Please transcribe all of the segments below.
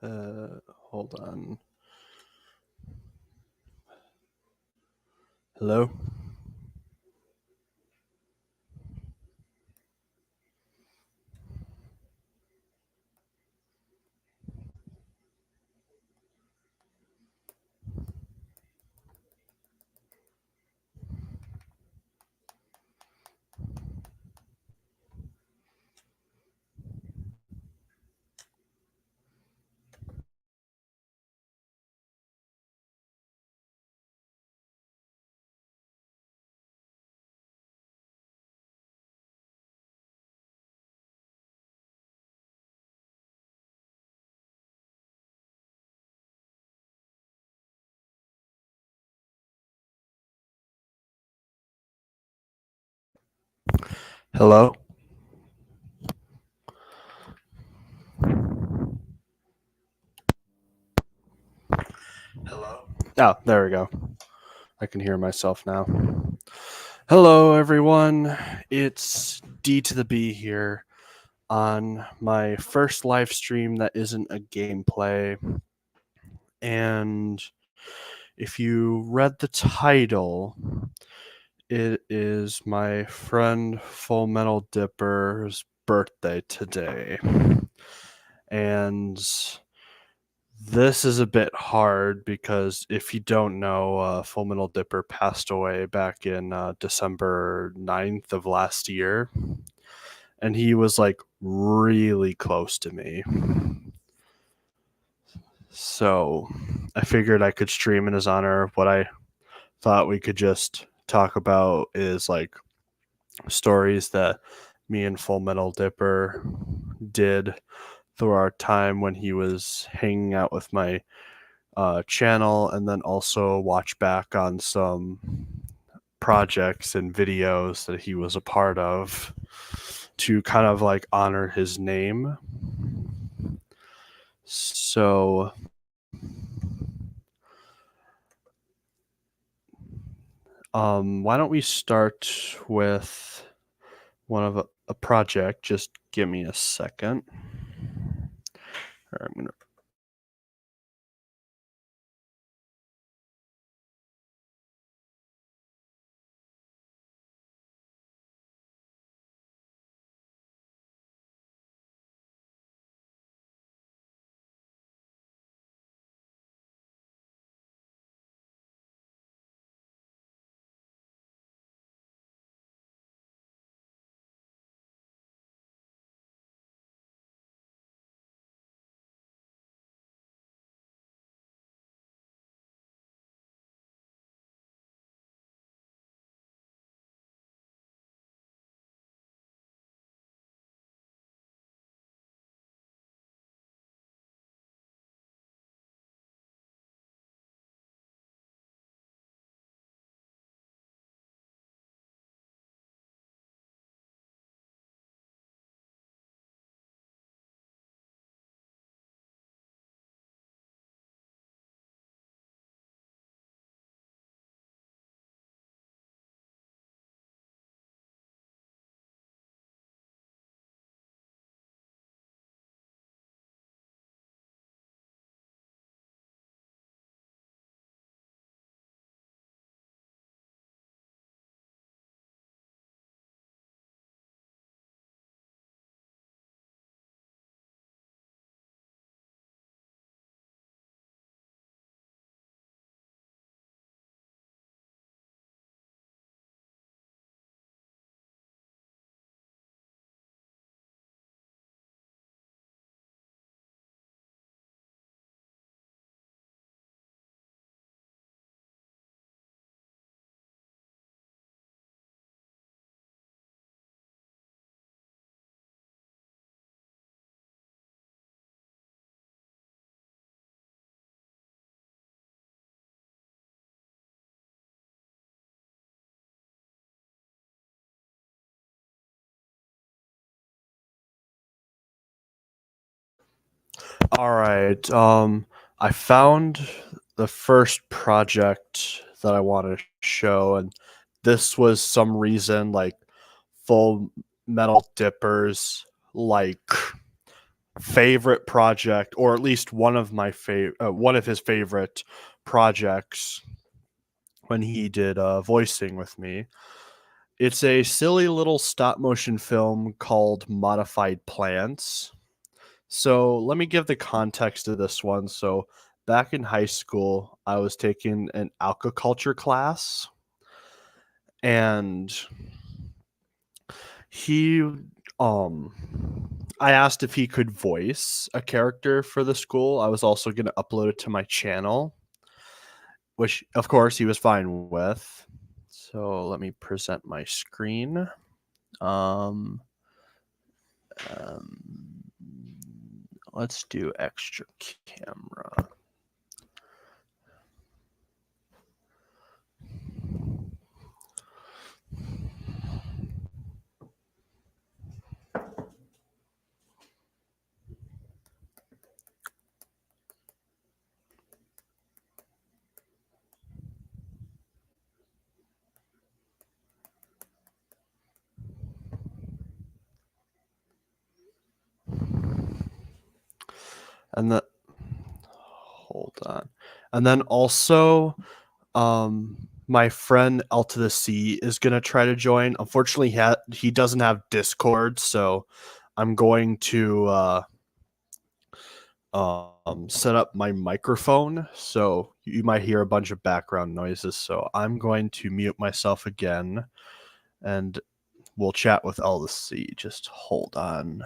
Hold on. Hello? Hello? Hello? Oh, there we go. I can hear myself now. Hello, everyone. It's D to the B here on my first live stream that isn't a gameplay. And if you read the title, it is my friend Full Metal Dipper's birthday today. And this is a bit hard because if you don't know, Full Metal Dipper passed away back in December 9th of last year. And he was like really close to me. So I figured I could stream in his honor. What I thought we could just talk about is like stories that me and Full Metal Dipper did through our time when he was hanging out with my channel, and then also watch back on some projects and videos that he was a part of to kind of like honor his name. So why don't we start with one of a project? Just give me a second. I'm gonna. All right. I found the first project that I want to show, and this was some reason like Full Metal Dippers like favorite project, or at least one of my one of his favorite projects when he did voicing with me. It's a silly little stop motion film called Modified Plants. So let me give the context of this one. So back in high school, I was taking an aquaculture class, and he um I asked if he could voice a character for the school. I was also going to upload it to my channel, which of course he was fine with. So let me present my screen. Um, um let's do extra camera. And the hold on. And then also my friend L to the C is gonna try to join. Unfortunately, he doesn't have Discord, so I'm going to set up my microphone. So you might hear a bunch of background noises. So I'm going to mute myself again, and we'll chat with L to the C. Just hold on.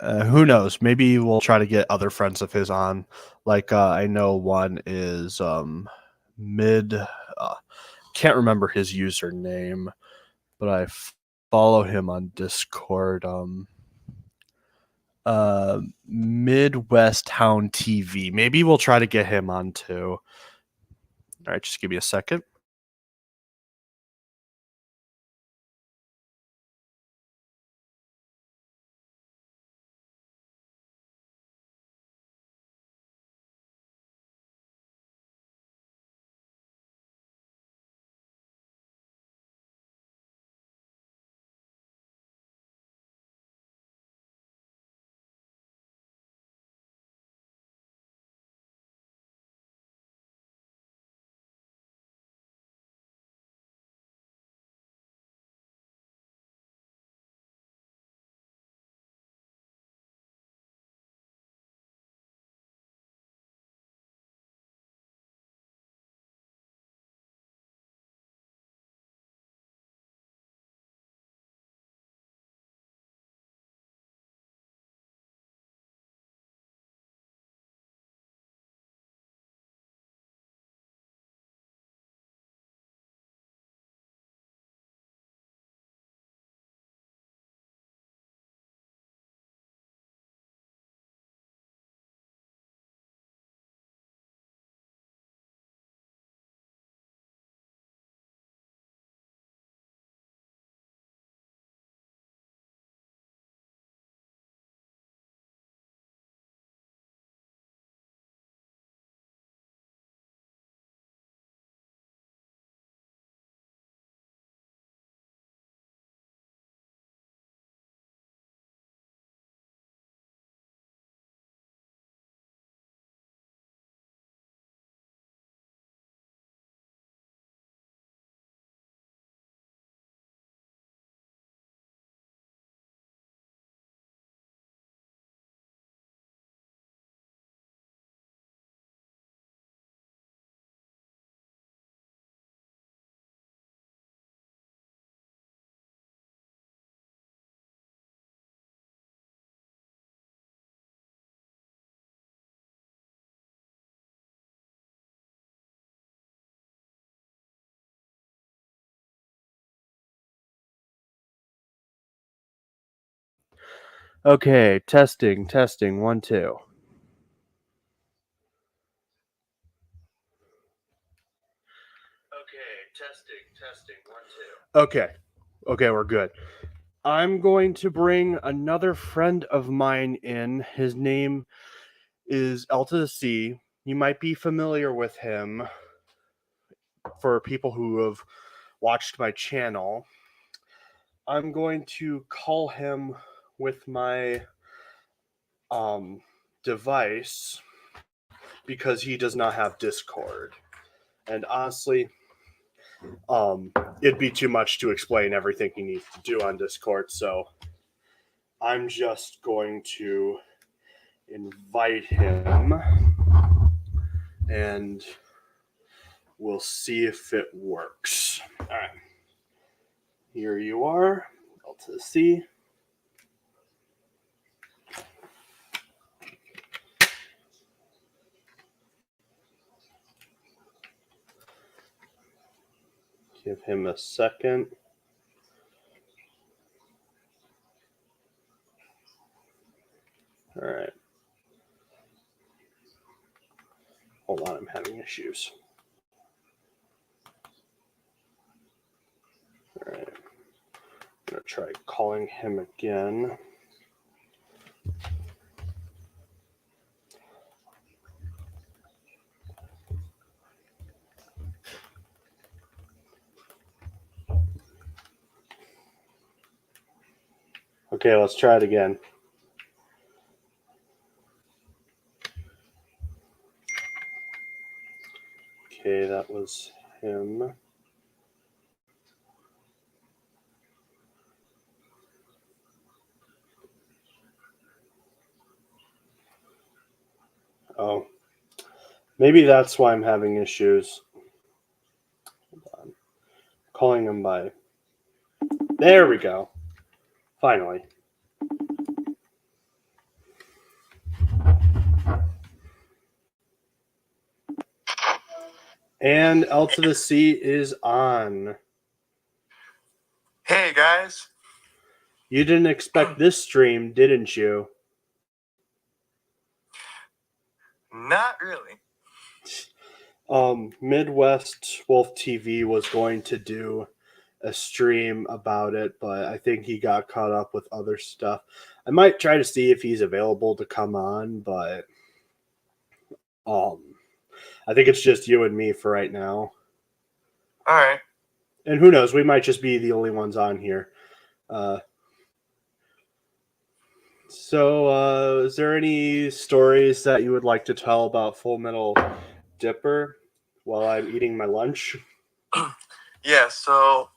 Who knows? Maybe we'll try to get other friends of his on. Like I know one is mid. Can't remember his username, but I follow him on Discord. Midwest Town TV. Maybe we'll try to get him on too. All right, just give me a second. Okay, testing, testing, 1, 2. Okay, testing, testing, 1, 2. Okay, we're good. I'm going to bring another friend of mine in. His name is L to the C. You might be familiar with him for people who have watched my channel. I'm going to call him with my device because he does not have Discord. And honestly, it'd be too much to explain everything he needs to do on Discord, so I'm just going to invite him and we'll see if it works. All right. Here you are, L to the C. Give him a second. All right. Hold on, I'm having issues. All right. I'm going to try calling him again. Okay, let's try it again. Okay, that was him. Oh, maybe that's why I'm having issues. Hold on. Calling him by. There we go. Finally. And L to the C is on. Hey, guys. You didn't expect this stream, didn't you? Not really. Midwest Wolf TV was going to do a stream about it, but I think he got caught up with other stuff. I might try to see if he's available to come on, but I think it's just you and me for right now. All right. And who knows, we might just be the only ones on here. So, is there any stories that you would like to tell about Full Metal Dipper while I'm eating my lunch? Yeah, so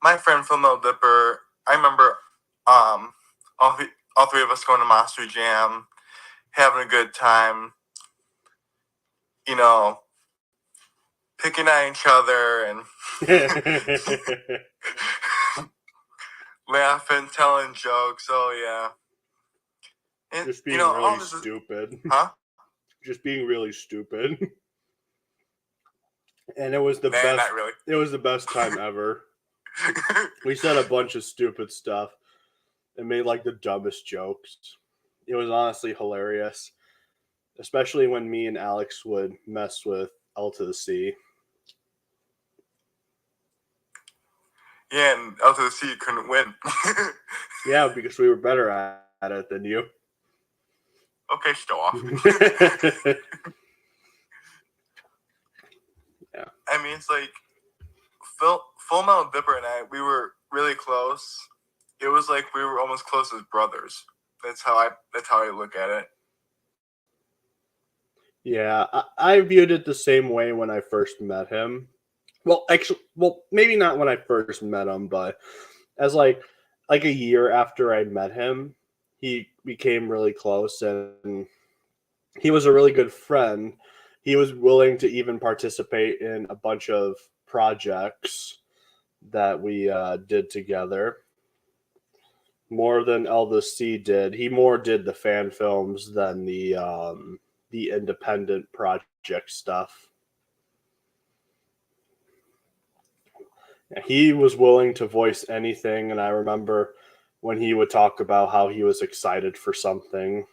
my friend Full Metal Dipper, I remember all three of us going to Monster Jam, having a good time, you know, picking at each other and laughing, telling jokes. Oh, yeah. And, Just being really this stupid. Huh? Just being really stupid. And it was the best. Not really. It was the best time ever. We said a bunch of stupid stuff and made like the dumbest jokes. It was honestly hilarious, especially when me and Alex would mess with L to the C. Yeah, and L to the C couldn't win. Yeah, because we were better at it than you. Okay, show off. Yeah. I mean, it's like Full Metal Dipper and I, we were really close. It was like we were almost close as brothers. That's how I look at it. Yeah, I viewed it the same way when I first met him. Well, actually, maybe not when I first met him, but as like a year after I met him, he became really close and he was a really good friend. He was willing to even participate in a bunch of projects that we did together. More than Eldest C did. He more did the fan films than the independent project stuff. He was willing to voice anything, and I remember when he would talk about how he was excited for something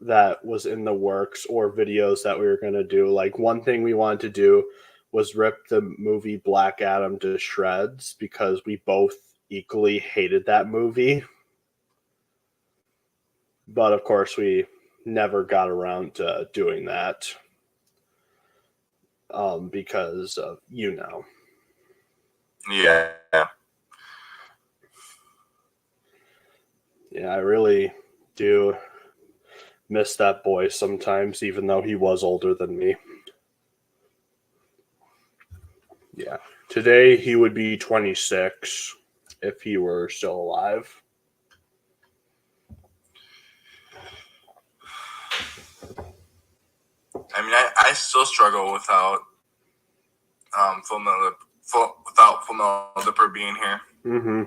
that was in the works or videos that we were going to do. Like one thing we wanted to do was rip the movie Black Adam to shreds because we both equally hated that movie. But of course, we never got around to doing that because of, Yeah. Yeah, I really do miss that boy sometimes, even though he was older than me. Yeah. Today he would be 26 if he were still alive. I mean, I still struggle without without Full Metal Dipper being here. Mm-hmm.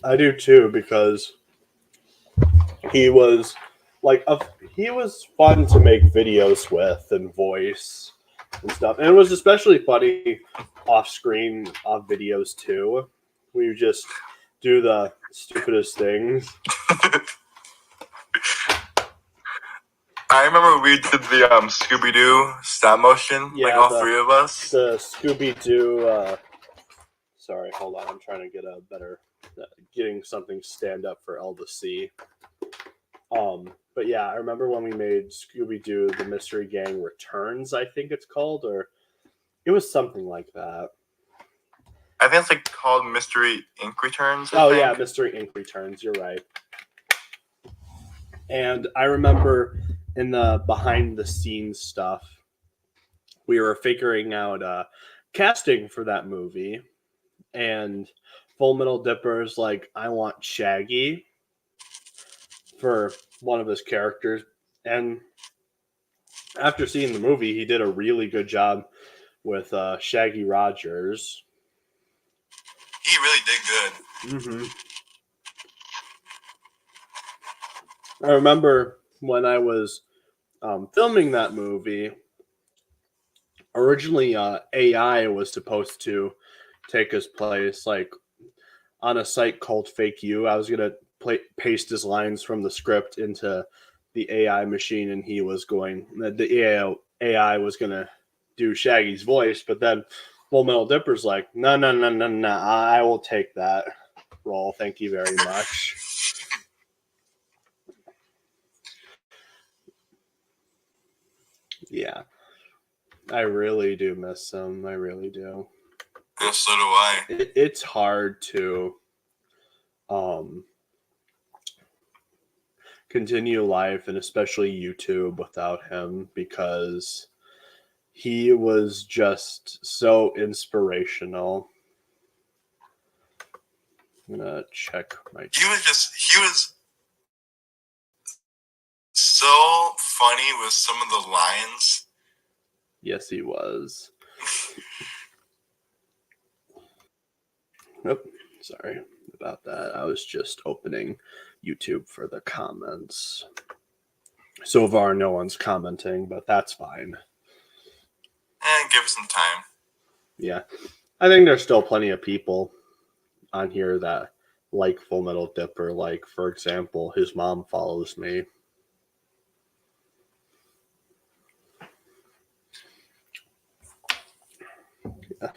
I do too, because he was he was fun to make videos with and voice and stuff. And it was especially funny off screen videos too. We would just do the stupidest things. I remember we did the Scooby-Doo stop motion, like all three of us. The Scooby-Doo. Sorry, hold on. I'm trying to get a better, getting something stand up for L to C. But yeah, I remember when we made Scooby-Doo, the Mystery Gang Returns, I think it's called, or it was something like that. I think it's like called Mystery Inc. Returns. Yeah, Mystery Inc. Returns. You're right. And I remember in the behind the scenes stuff, we were figuring out casting for that movie, and Full Metal Dipper's like, I want Shaggy for one of his characters. And after seeing the movie, he did a really good job with Shaggy Rogers. He really did good. Mm-hmm. I remember when I was filming that movie, originally AI was supposed to take his place, like on a site called Fake You. I was going to paste his lines from the script into the AI machine, and he was going, the AI was going to do Shaggy's voice, but then Full Metal Dipper's like, no, I will take that role. Thank you very much. Yeah. I really do miss him. I really do. Yeah, so do I. It's hard to continue life, and especially YouTube, without him, because he was just so inspirational. I'm gonna check my. He was so funny with some of the lines. Yes, he was. Nope. Sorry about that. I was just opening YouTube for the comments. So far, no one's commenting, but that's fine. Give it some time. Yeah. I think there's still plenty of people on here that like Full Metal Dipper. Like, for example, his mom follows me. Yeah.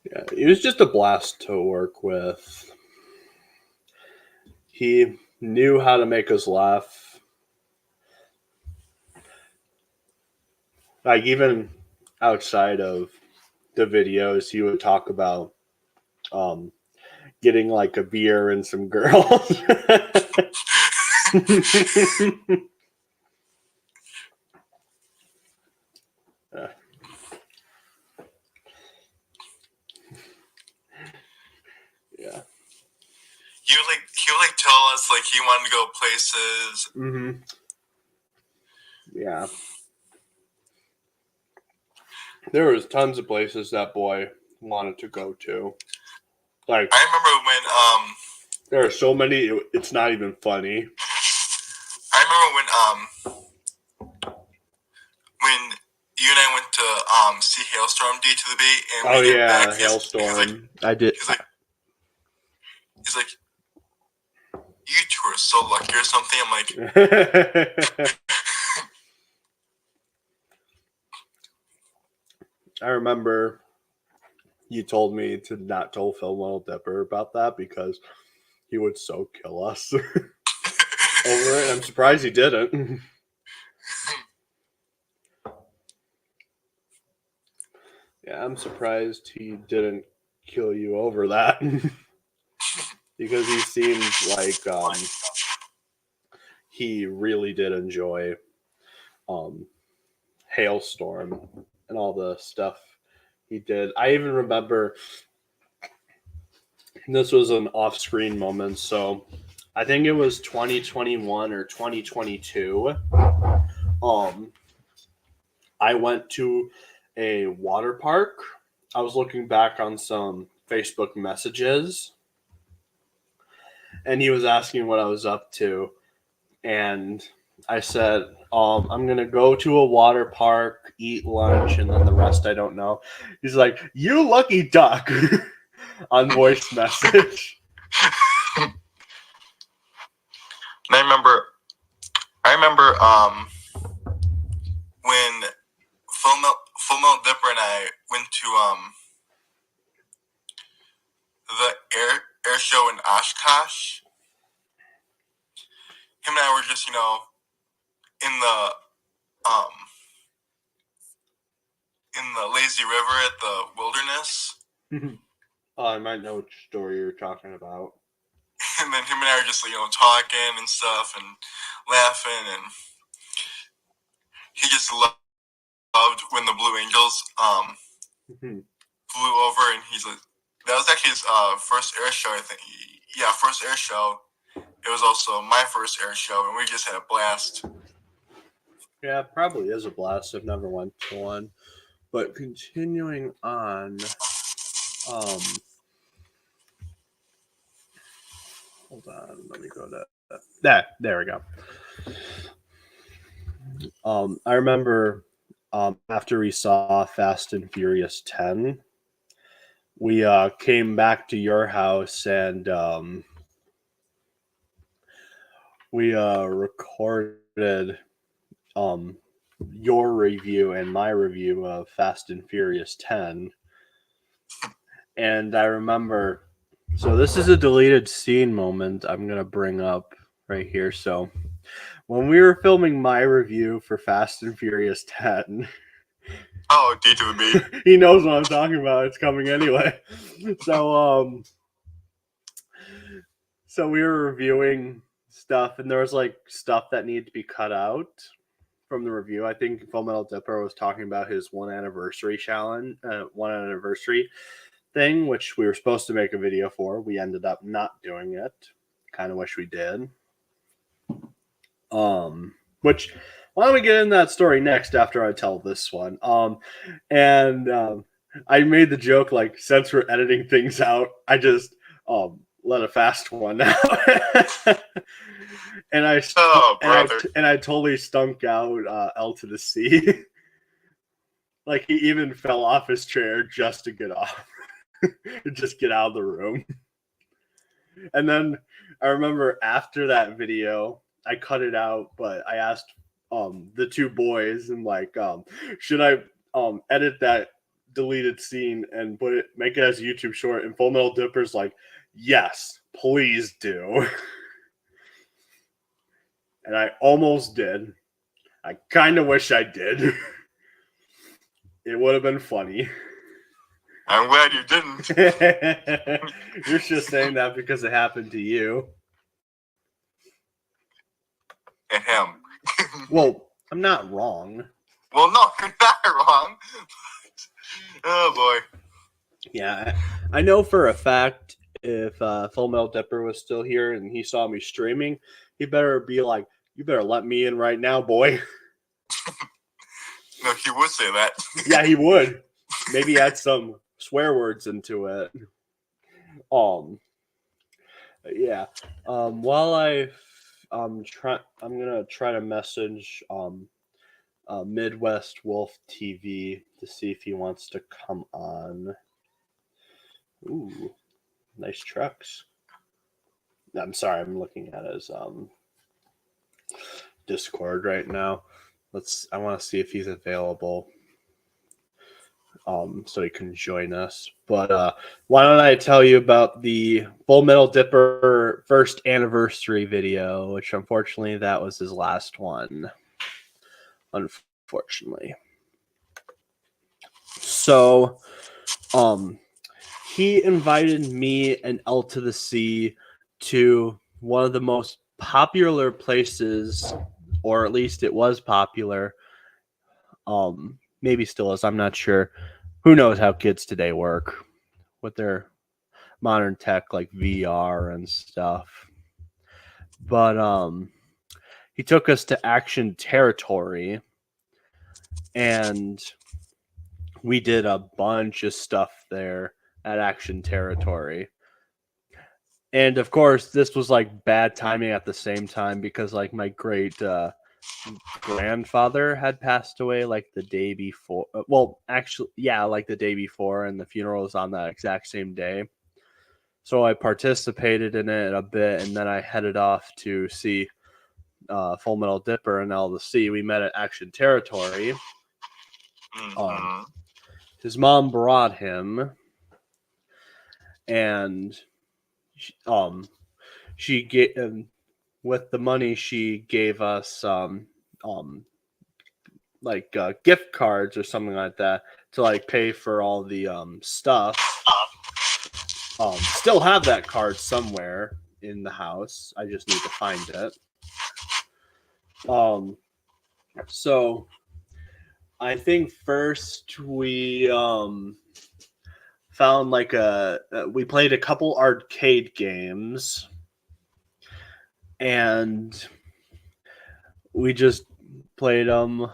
Yeah, he was just a blast to work with. He knew how to make us laugh. Like, even outside of the videos, he would talk about getting like a beer and some girls. Yeah. He would tell us like he wanted to go places. Mm-hmm. Yeah. There was tons of places that boy wanted to go to. Like, I remember when there are so many, it's not even funny. I remember when you and I went to see Hailstorm D to the beat, and we get back, Hailstorm. I did. He's like, you two are so lucky or something. I'm like, I remember you told me to not tell Full Metal Dipper about that because he would so kill us over it. I'm surprised he didn't. Yeah, I'm surprised he didn't kill you over that because he seemed like he really did enjoy um, Hailstorm and all the stuff he did. I even remember this was an off-screen moment, so I think it was 2021 or 2022. I went to a water park. I was looking back on some Facebook messages, and he was asking what I was up to, and I said, I'm gonna go to a water park, eat lunch, and then the rest I don't know. He's like, "You lucky duck," on voice message. And I remember when Full Metal Dipper and I went to the air show in Oshkosh. Him and I were just, in the lazy river at the wilderness. I might know which story you're talking about. And then him and I were just, talking and stuff and laughing, and he just loved when the Blue Angels flew over, and he's like, that was actually his first air show, I think. Yeah, first air show. It was also my first air show, and we just had a blast. Yeah, it probably is a blast. I've never went to one. But continuing on, hold on, let me go to that. There we go. I remember after we saw Fast and Furious 10, we came back to your house and we recorded your review and my review of Fast and Furious 10. And I remember, so this is a deleted scene moment I'm going to bring up right here. So when we were filming my review for Fast and Furious 10, oh, D to the B. He knows what I'm talking about. It's coming anyway. So we were reviewing stuff, and there was like stuff that needed to be cut out from the review. I think Full Metal Dipper was talking about his 1 anniversary challenge, 1 anniversary thing, which we were supposed to make a video for. We ended up not doing it. Kind of wish we did. Which, why don't we get in that story next after I tell this one? I made the joke, like, since we're editing things out, I just let a fast one out. and I totally stunk out L to the C. Like, he even fell off his chair just to get off. Just get out of the room. And then I remember after that video, I cut it out, but I asked the two boys, and like, should I edit that deleted scene and make it as a YouTube short? And Full Metal Dipper's like, yes, please do. And I almost did. I kind of wish I did. It would have been funny. I'm glad you didn't. You're just saying that because it happened to you. And him. Well, I'm not wrong. Well, no, you're not wrong. Oh, boy. Yeah, I know for a fact if Full Metal Dipper was still here and he saw me streaming, he better be like, you better let me in right now, boy. No, he would say that. Yeah, he would. Maybe add some swear words into it. Yeah. While I'm gonna try to message Midwest Wolf TV to see if he wants to come on. Ooh, nice trucks. I'm sorry, I'm looking at his Discord right now. I want to see if he's available. So he can join us. But why don't I tell you about the Full Metal Dipper first anniversary video, which unfortunately that was his last one. Unfortunately. So, he invited me and L to the C to one of the most popular places, or at least it was popular. Maybe still is. I'm not sure. Who knows how kids today work with their modern tech like VR and stuff. But he took us to Action Territory, and we did a bunch of stuff there at Action Territory. And of course, this was like bad timing at the same time because like my great grandfather had passed away like the day before. Well, actually, yeah, like the day before, and the funeral was on that exact same day. So I participated in it a bit, and then I headed off to see Full Metal Dipper and L to C. We met at Action Territory. His mom brought him, and she gave with the money she gave us like gift cards or something like that to like pay for all the stuff. Still have that card somewhere in the house. I just need to find it. So I think first we found like we played a couple arcade games, and we just played them.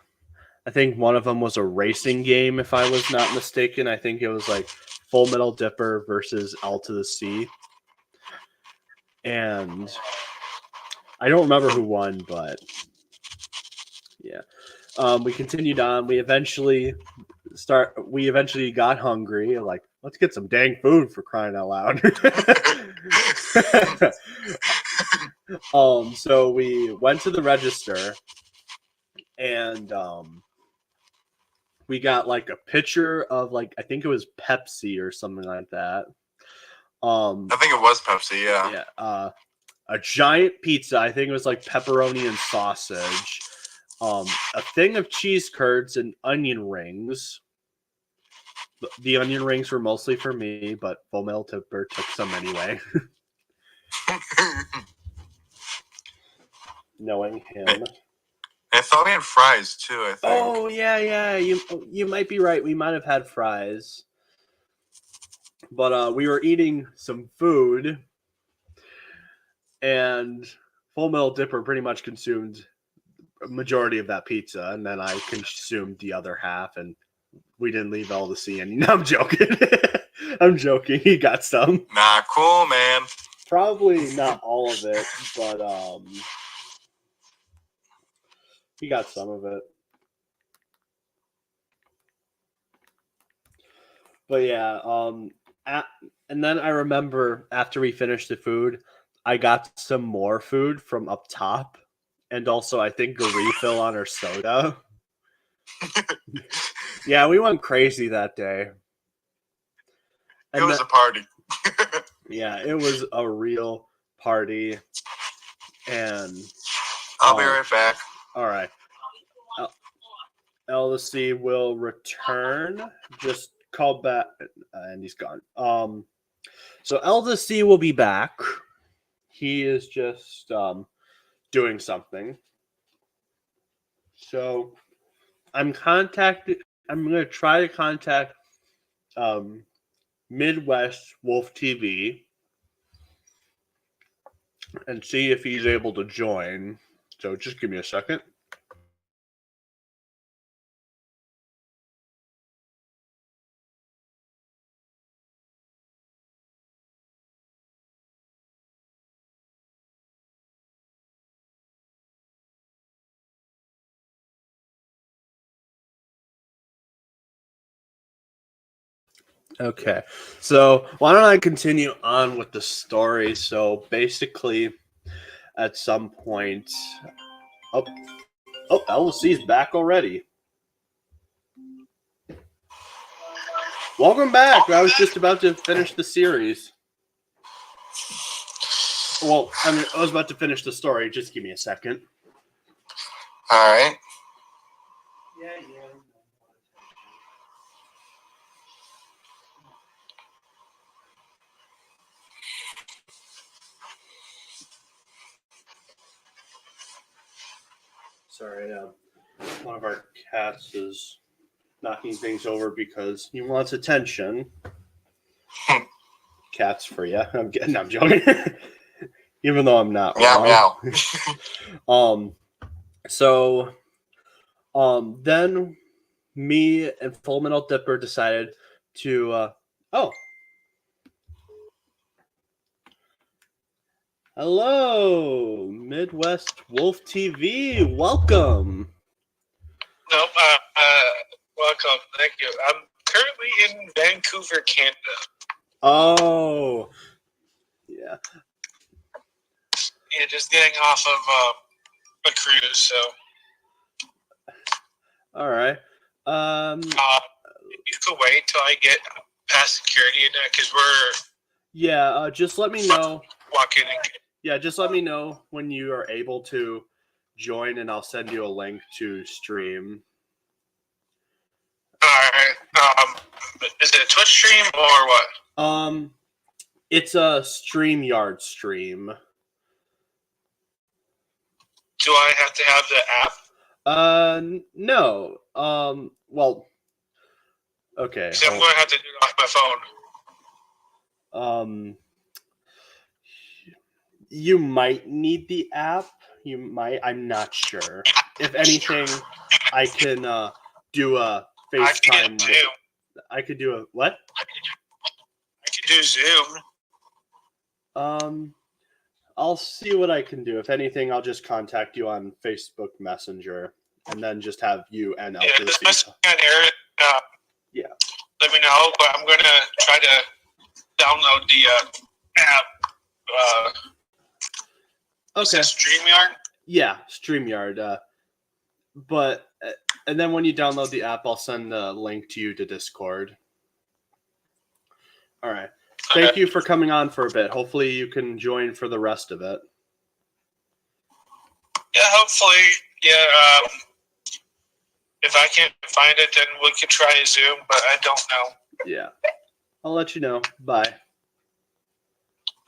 I think one of them was a racing game, if I was not mistaken. I think it was like Full Metal Dipper versus L to the C. And I don't remember who won, but yeah. We continued on. We eventually got hungry. Like, let's get some dang food, for crying out loud. So we went to the register, and we got like a pitcher of like, I think it was Pepsi or something like that. I think it was Pepsi, yeah. Yeah. A giant pizza. I think it was like pepperoni and sausage. A thing of cheese curds and onion rings. The onion rings were mostly for me, but Full Metal Dipper took some anyway. Knowing him. I thought we had fries too, I think. Oh, yeah. You might be right. We might have had fries. But we were eating some food, and Full Metal Dipper pretty much consumed a majority of that pizza, and then I consumed the other half, and we didn't leave L to C any. No, I'm joking. I'm joking. He got some. Nah, cool, man. Probably not all of it, but he got some of it. But yeah, and then I remember after we finished the food, I got some more food from up top, and also I think a refill on our soda. Yeah, we went crazy that day. It was a party. Yeah, it was a real party. And I'll be right back. All right. L to C will return. Just call back, and he's gone. So L to C will be back. He is just doing something. So I'm going to try to contact Midwest Wolf TV and see if he's able to join. So just give me a second. Okay, so why don't I continue on with the story? So basically, at some point, LC's back already. Welcome back. I was just about to finish the series. Well, I was about to finish the story. Just give me a second. All right. Yeah. Sorry, one of our cats is knocking things over because he wants attention. Cats for you. I'm joking. Even though I'm not. Meow wrong. Then me and Full Metal Dipper decided to. Hello, Midwest Wolf TV. Welcome. Nope. Welcome. Thank you. I'm currently in Vancouver, Canada. Oh, yeah. Yeah, just getting off of a cruise. So. All right. You could wait till I get past security because we're. Yeah. Just let me know. Walk in and. Yeah, just let me know when you are able to join, and I'll send you a link to stream. All right. Is it a Twitch stream or what? It's a StreamYard stream. Do I have to have the app? No. Well, okay. So I'm going to have to do it off my phone. You might need the app. You might. I'm not sure. If anything, I can do a FaceTime. I could do a what? I could do Zoom. I'll see what I can do. If anything, I'll just contact you on Facebook Messenger, and then just have you and Yeah, this message on Aaron. Yeah. Let me know, but I'm going to try to download the app. Okay. StreamYard? Yeah, StreamYard. And then when you download the app, I'll send the link to you to Discord. All right. Thank you for coming on for a bit. Hopefully you can join for the rest of it. Yeah, hopefully. Yeah. If I can't find it, then we could try Zoom, but I don't know. Yeah. I'll let you know. Bye.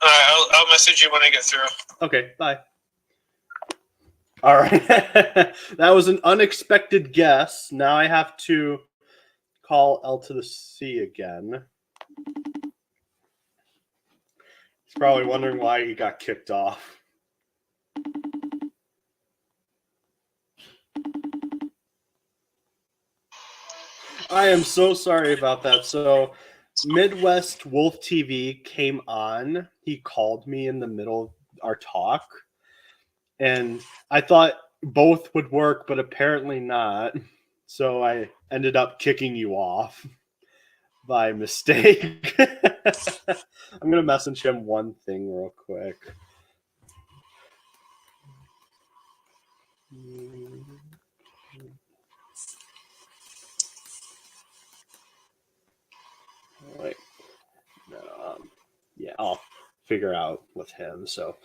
All right, I'll message you when I get through. Okay, bye. All right. That was an unexpected guess. Now I have to call L to the C again. He's probably wondering why he got kicked off. I am so sorry about that. So Midwest Wolf TV came on. He called me in the middle of our talk. And I thought both would work, but apparently not. So I ended up kicking you off by mistake. I'm going to message him one thing real quick. Wait. Yeah, I'll figure out with him. So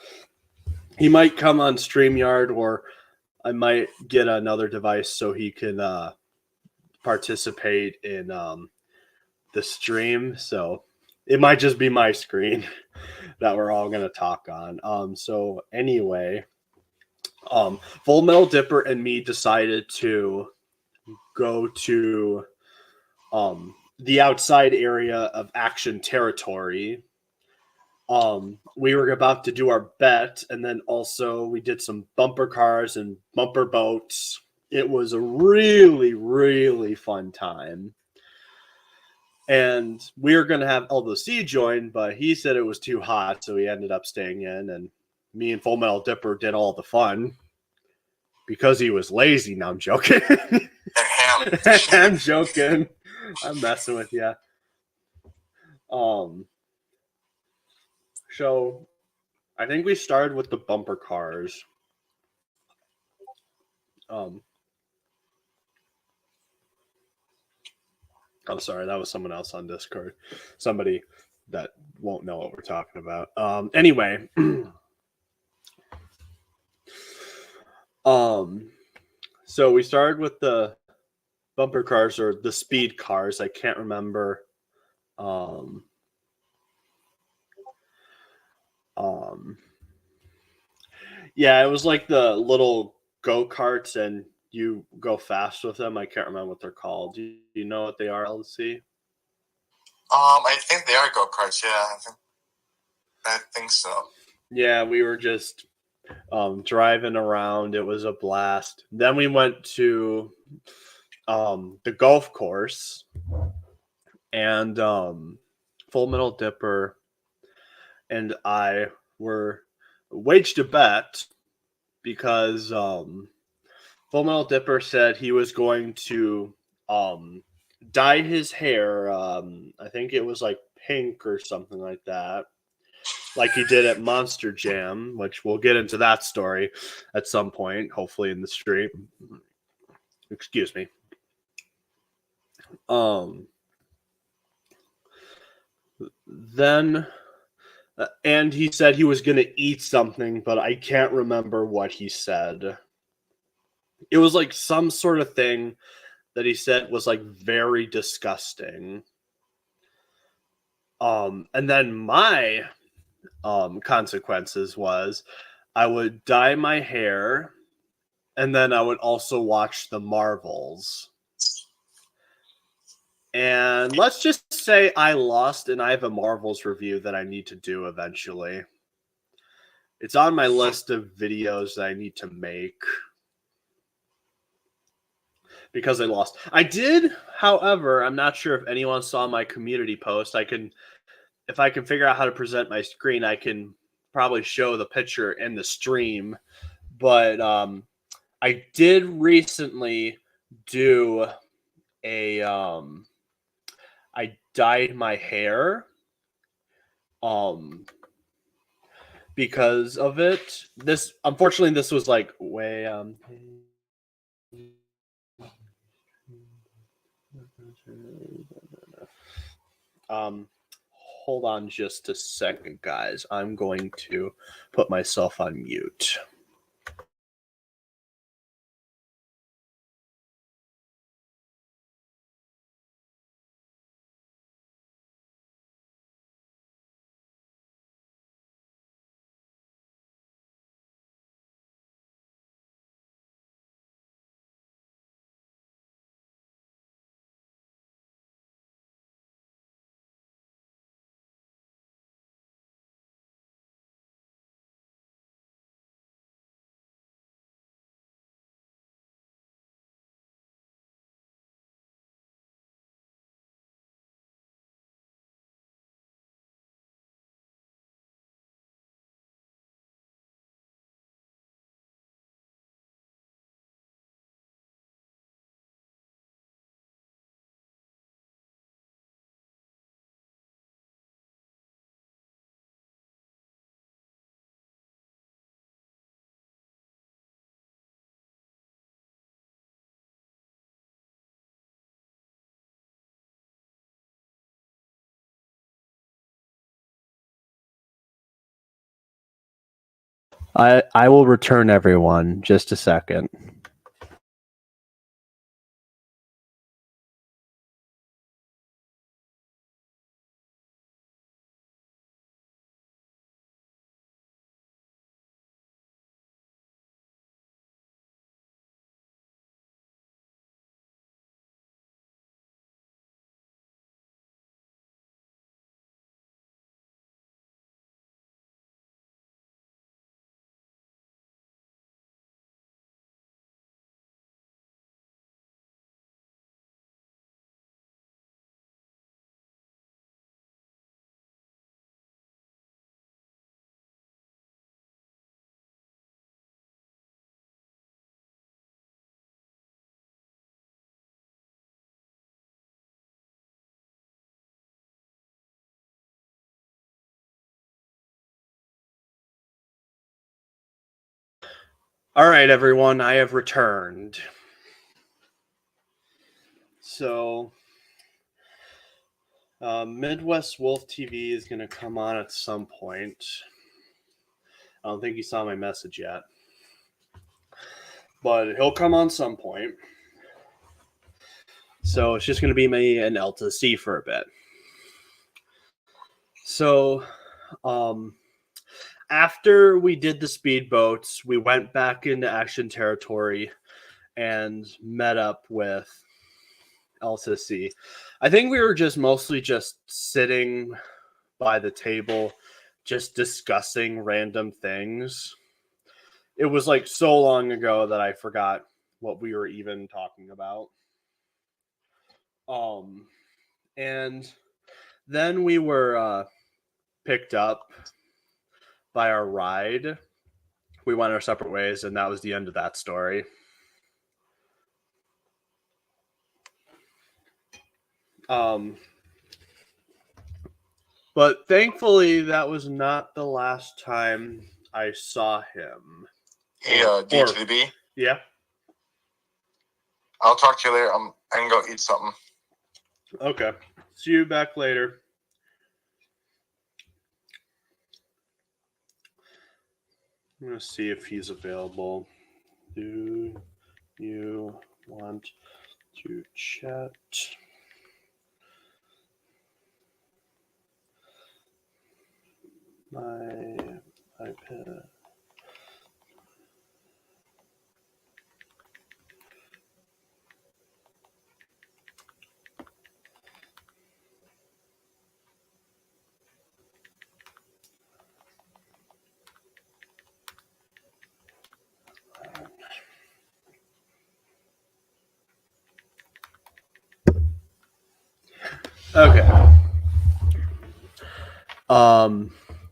he might come on StreamYard, or I might get another device so he can participate in the stream. So it might just be my screen that we're all going to talk on. So anyway, Full Metal Dipper and me decided to go to the outside area of Action Territory. We were about to do our bet, and then also we did some bumper cars and bumper boats. It was a really, really fun time. And we were going to have LDC join, but he said it was too hot, so he ended up staying in, and me and Full Metal Dipper did all the fun because he was lazy. Now I'm joking. I'm joking. I'm messing with you. So I think we started with the bumper cars. I'm sorry, that was someone else on Discord. Somebody that won't know what we're talking about. Anyway. So we started with the bumper cars, or the speed cars. I can't remember. Yeah, it was like the little go-karts and you go fast with them. I can't remember what they're called. Do you know what they are, LC? I think they are go-karts. Yeah, I think so. Yeah, we were just driving around. It was a blast. Then we went to the golf course, and Full Metal Dipper and I were waged a bet because Full Metal Dipper said he was going to dye his hair. I think it was like pink or something like that, like he did at Monster Jam, which we'll get into that story at some point, hopefully in the stream. Excuse me. Then, and he said he was going to eat something, but I can't remember what he said. It was like some sort of thing that he said was like very disgusting. And then my consequences was I would dye my hair, and then I would also watch the Marvels. And let's just say I lost, and I have a Marvels review that I need to do eventually. It's on my list of videos that I need to make because I lost. I did, however, I'm not sure if anyone saw my community post. If I can figure out how to present my screen, I can probably show the picture in the stream. But I did recently do I dyed my hair because of it. Unfortunately, this was like way hold on just a second, guys. I'm going to put myself on mute. I will return everyone just a second. All right, everyone, I have returned. So, Midwest Wolf TV is going to come on at some point. I don't think you saw my message yet, but he'll come on some point. So it's just going to be me and Elta C for a bit. So, after we did the speedboats, we went back into action territory and met up with El Sisi. I think we were just mostly just sitting by the table, just discussing random things. It was like so long ago that I forgot what we were even talking about. And then we were picked up by our ride. We went our separate ways, and that was the end of that story. But thankfully, that was not the last time I saw him. Hey, DTB. Yeah. I'll talk to you later. I can go eat something. Okay. See you back later. I'm going to see if he's available. Do you want to chat? My iPad. Okay.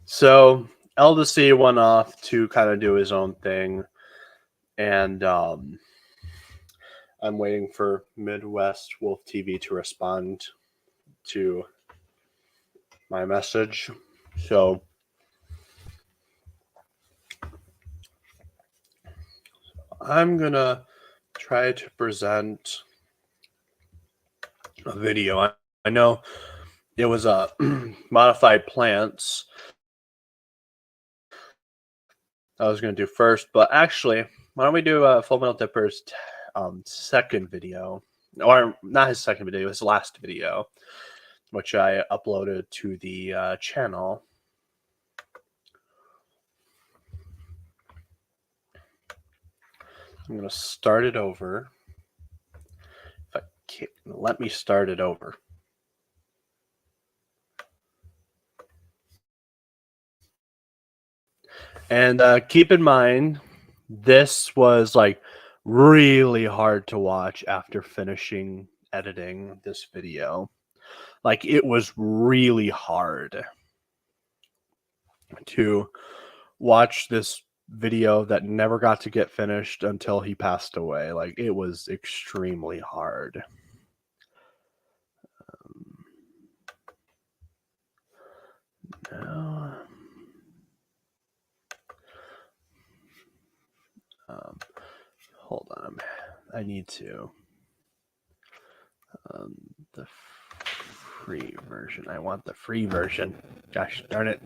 So Eldasi went off to kind of do his own thing, and I'm waiting for Midwest Wolf TV to respond to my message. So I'm gonna try to present a video. I know it was a modified plants I was going to do first, but actually, why don't we do Full Metal Dipper's second video, or not his second video, his last video, which I uploaded to the channel. I'm going to start it over. If I can't, let me start it over. And keep in mind, this was like really hard to watch after finishing editing this video. Like, it was really hard to watch this video that never got to get finished until he passed away. Like, it was extremely hard. Now, hold on, I need to the free version. I want the free version. Gosh darn it.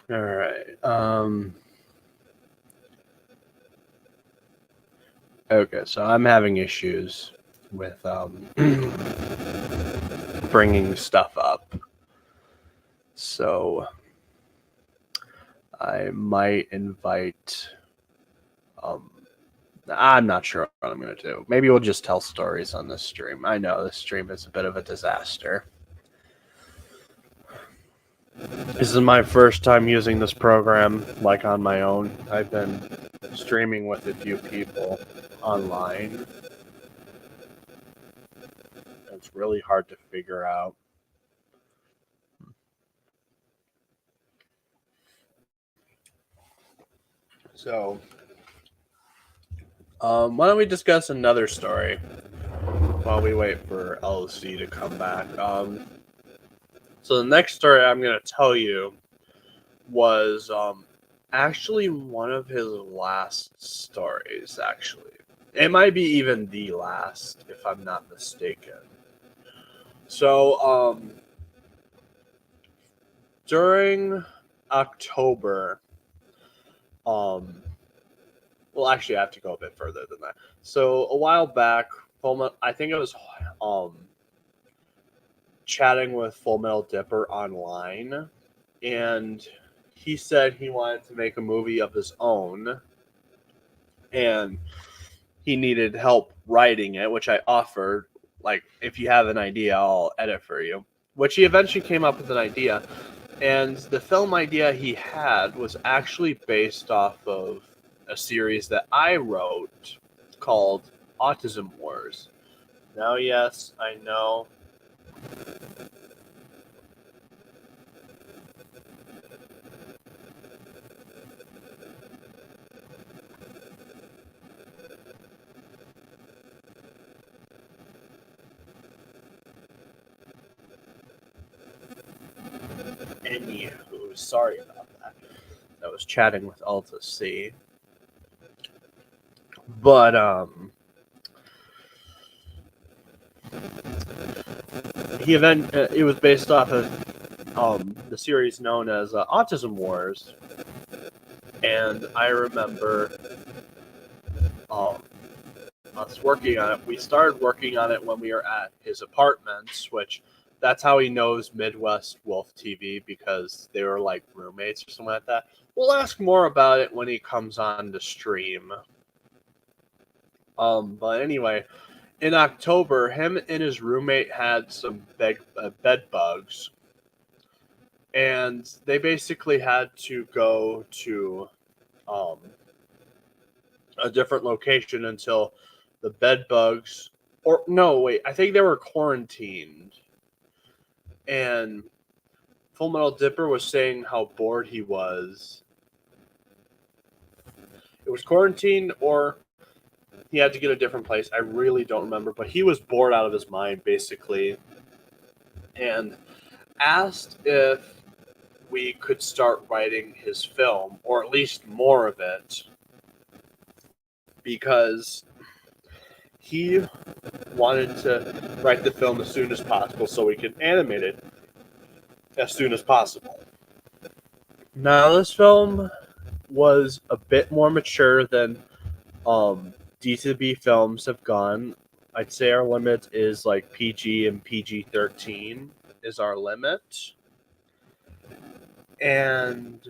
All right. Okay, so I'm having issues with bringing stuff up. So I might invite I'm not sure what I'm going to do. Maybe we'll just tell stories on this stream. I know this stream is a bit of a disaster. This is my first time using this program, like, on my own. I've been streaming with a few people online. It's really hard to figure out. So, why don't we discuss another story while we wait for LC to come back? So the next story I'm going to tell you was actually one of his last stories, actually. It might be even the last, if I'm not mistaken. So, during October, well, actually, I have to go a bit further than that. So, a while back, I think it was chatting with Full Metal Dipper online, and he said he wanted to make a movie of his own, and he needed help writing it, which I offered. Like, if you have an idea, I'll edit for you. Which he eventually came up with an idea, and the film idea he had was actually based off of a series that I wrote called Autism Wars. Now, yes, I know. Anywho, sorry about that. I was chatting with Alta C. But it was based off of the series known as Autism Wars, and I remember us working on it. We started working on it when we were at his apartments, which that's how he knows Midwest Wolf TV, because they were like roommates or something like that. We'll ask more about it when he comes on to stream. But anyway, in October, him and his roommate had some bed bugs, and they basically had to go to a different location until the bed bugs, or no, wait, I think they were quarantined. And Full Metal Dipper was saying how bored he was. It was quarantined, or he had to get a different place. I really don't remember, but he was bored out of his mind, basically, and asked if we could start writing his film, or at least more of it, because he wanted to write the film as soon as possible so we could animate it as soon as possible. Now, this film was a bit more mature than D2B films have gone. I'd say our limit is like PG and PG-13 is our limit. And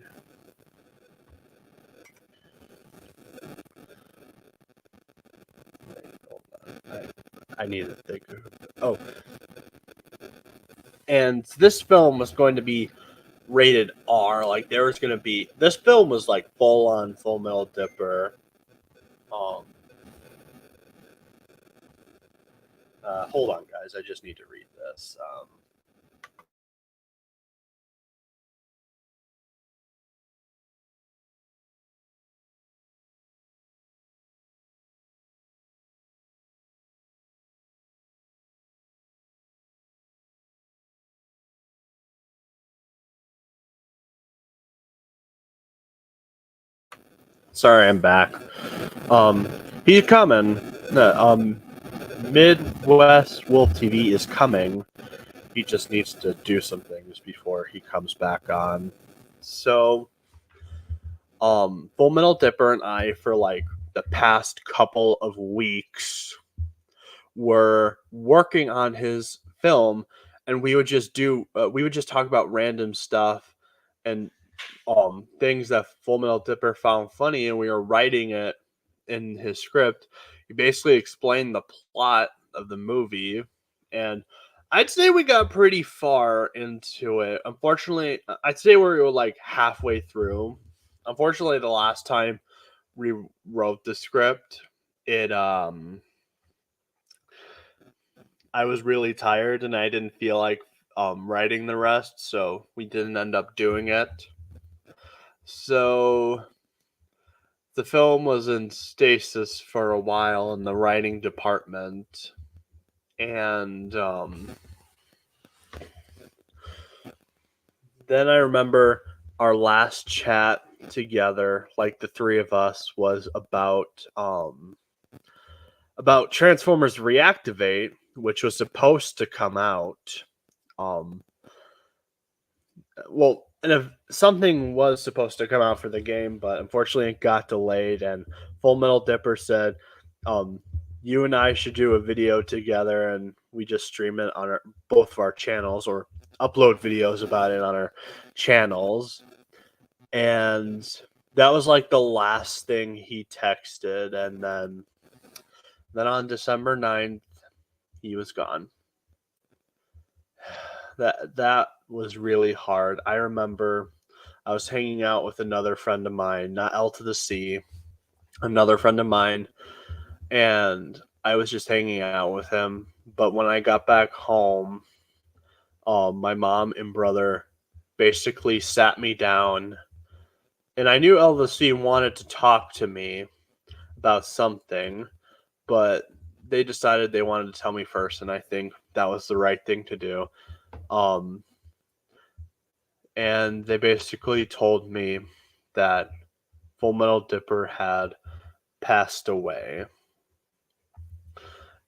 I need to think. Oh. And this film was going to be rated R. Like, there was going to be... This film was like full-on Full Metal Dipper. Hold on, guys. I just need to read this. Sorry, I'm back. He's coming. Midwest Wolf TV is coming. He just needs to do some things before he comes back on. So, Full Metal Dipper and I, for like the past couple of weeks, were working on his film, and we would just talk about random stuff and things that Full Metal Dipper found funny, and we were writing it in his script. He basically explained the plot of the movie, and I'd say we got pretty far into it. Unfortunately, I'd say we were like halfway through. Unfortunately, the last time we wrote the script, I was really tired and I didn't feel like writing the rest, so we didn't end up doing it. So the film was in stasis for a while in the writing department, and then I remember our last chat together, like the three of us, was about Transformers Reactivate, which was supposed to come out. Well, and if something was supposed to come out for the game, but unfortunately it got delayed. And Full Metal Dipper said, "You and I should do a video together, and we just stream it on both of our channels, or upload videos about it on our channels." And that was like the last thing he texted, and then on December 9th, he was gone. That was really hard. I remember I was hanging out with another friend of mine, not L to the C, another friend of mine, and I was just hanging out with him. But when I got back home, my mom and brother basically sat me down, and I knew L to the C wanted to talk to me about something, but they decided they wanted to tell me first, and I think that was the right thing to do. And they basically told me that Full Metal Dipper had passed away.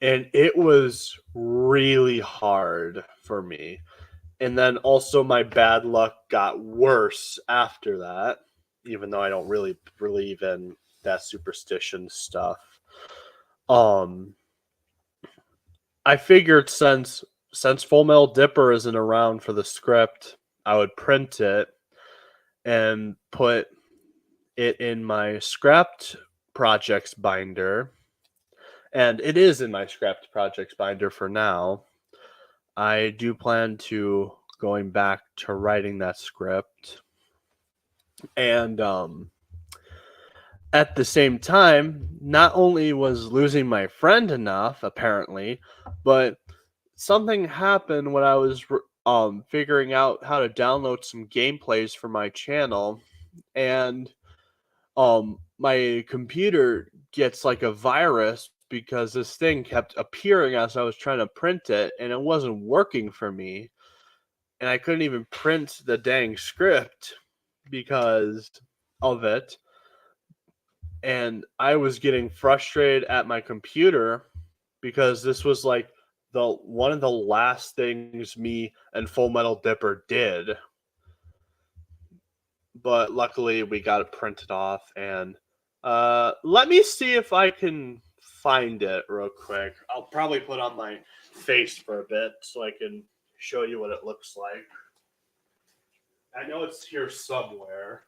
And it was really hard for me. And then also my bad luck got worse after that, even though I don't really believe in that superstition stuff. I figured since Full Metal Dipper isn't around for the script, I would print it and put it in my scrapped projects binder. And it is in my scrapped projects binder for now. I do plan to going back to writing that script. And at the same time, not only was losing my friend enough, apparently, but something happened when I was figuring out how to download some gameplays for my channel, and my computer gets like a virus because this thing kept appearing as I was trying to print it, and it wasn't working for me, and I couldn't even print the dang script because of it. And I was getting frustrated at my computer because this was like one of the last things me and Full Metal Dipper did. But luckily we got it printed off, and let me see if I can find it real quick. I'll probably put on my face for a bit so I can show you what it looks like. I know it's here somewhere.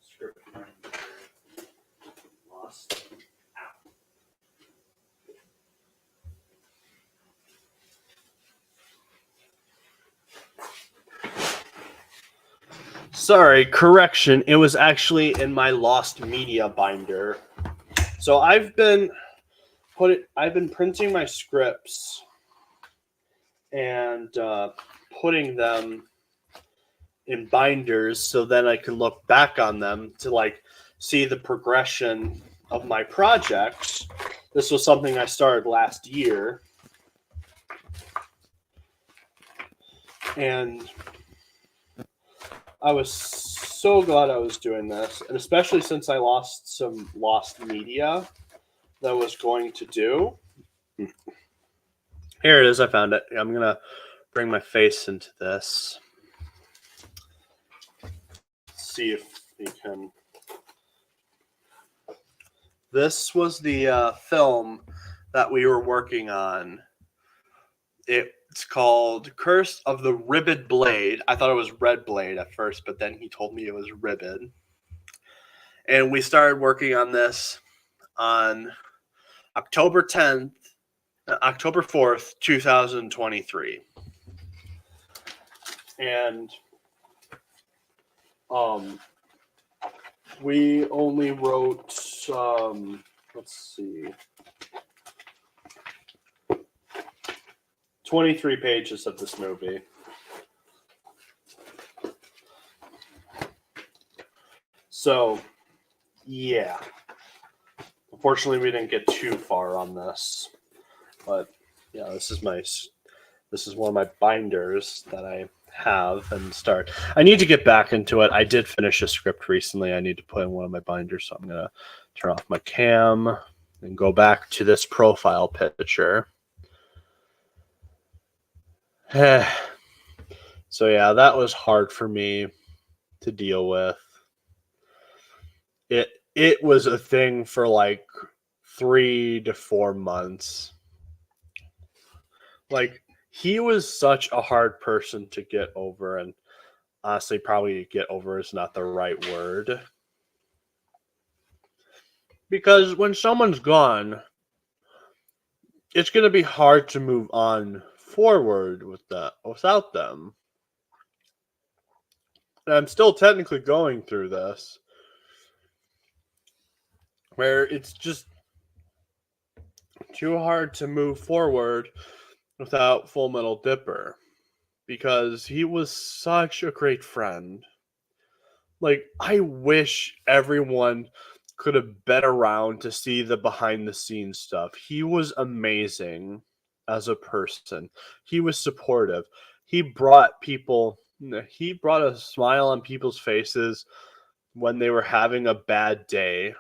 Script lost. Sorry, correction. It was actually in my lost media binder. So I've been printing my scripts and putting them in binders so then I can look back on them to like see the progression of my projects. This was something I started last year. And I was so glad I was doing this, and especially since I lost some lost media that I was going to do. Here it is. I found it. I'm going to bring my face into this. See if you can. This was the film that we were working on. It's called Curse of the Ribbed Blade. I thought it was Red Blade at first, but then he told me it was Ribbed. And we started working on this on October 4th, 2023. And we only wrote, let's see, 23 pages of this movie. So, yeah. Unfortunately, we didn't get too far on this, but yeah, this is one of my binders that I have and start. I need to get back into it. I did finish a script recently. I need to put in one of my binders, so I'm gonna turn off my cam and go back to this profile picture. So yeah, that was hard for me to deal with. It was a thing for like 3 to 4 months. Like, he was such a hard person to get over, and honestly, probably get over is not the right word. Because when someone's gone, it's going to be hard to move on forward without them. And I'm still technically going through this, where it's just too hard to move forward without Full Metal Dipper, because he was such a great friend. Like, I wish everyone could have been around to see the behind the scenes stuff. He was amazing as a person. He was supportive. He brought a smile on people's faces when they were having a bad day.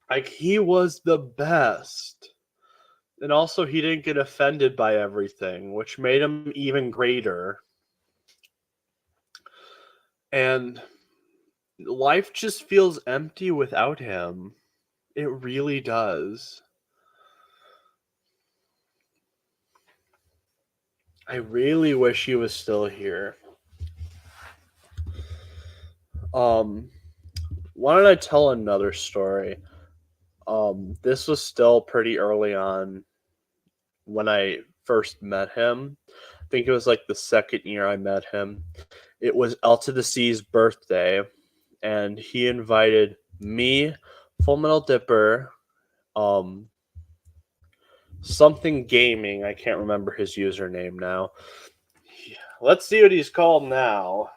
Like, he was the best. And also, he didn't get offended by everything, which made him even greater. And life just feels empty without him. It really does. I really wish he was still here. Why don't I tell another story? This was still pretty early on when I first met him. I think it was like the second year I met him. It was L to the C's birthday, and he invited me, Full Metal Dipper, something gaming. I can't remember his username now. Let's see what he's called now.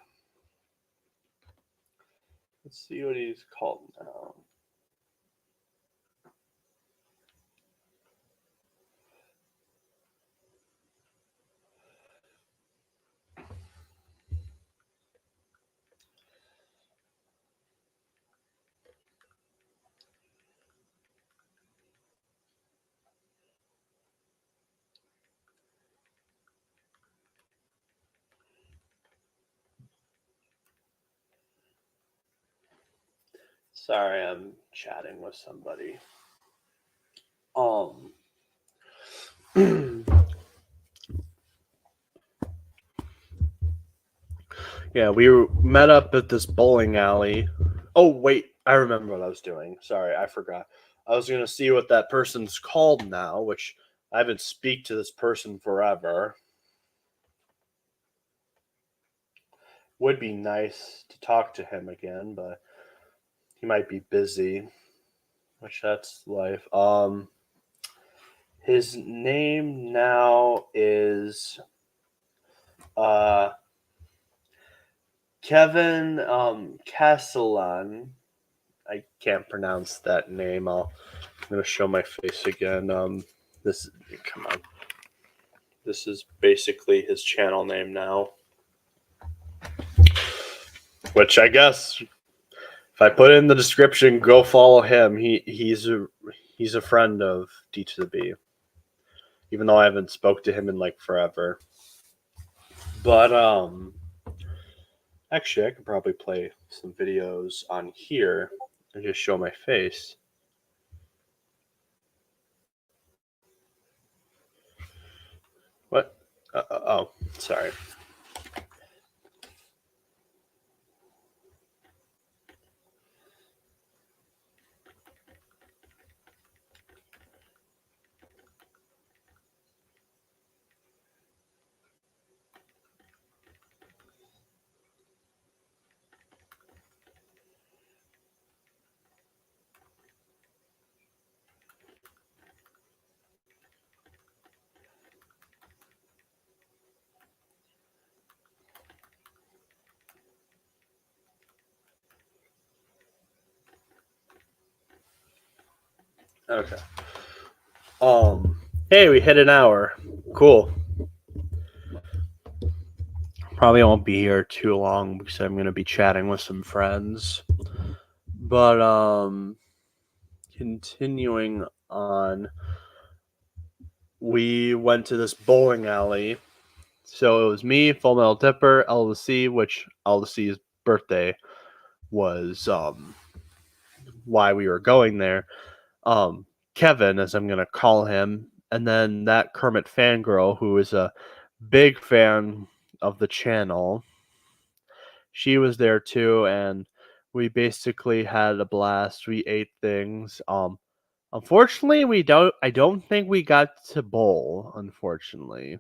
Sorry, I'm chatting with somebody. Yeah, we met up at this bowling alley. Oh, wait, I remember what I was doing. Sorry, I forgot. I was going to see what that person's called now, which I haven't speak to this person forever. Would be nice to talk to him again, but he might be busy, which that's life. His name now is Kevin Castellan. I can't pronounce that name. I'm gonna show my face again. Come on. This is basically his channel name now. Which I guess if I put it in the description, go follow him. He's a friend of D to the B. Even though I haven't spoke to him in like forever. But actually I could probably play some videos on here and just show my face. What? Oh, sorry. Okay. Hey, we hit an hour. Cool. Probably won't be here too long because I'm going to be chatting with some friends. But continuing on, we went to this bowling alley. So it was me, Full Metal Dipper, LDC, which LDC's birthday was why we were going there. Kevin, as I'm gonna call him, and then that Kermit fangirl who is a big fan of the channel. She was there too, and we basically had a blast. We ate things. Unfortunately, I don't think we got to bowl. Unfortunately,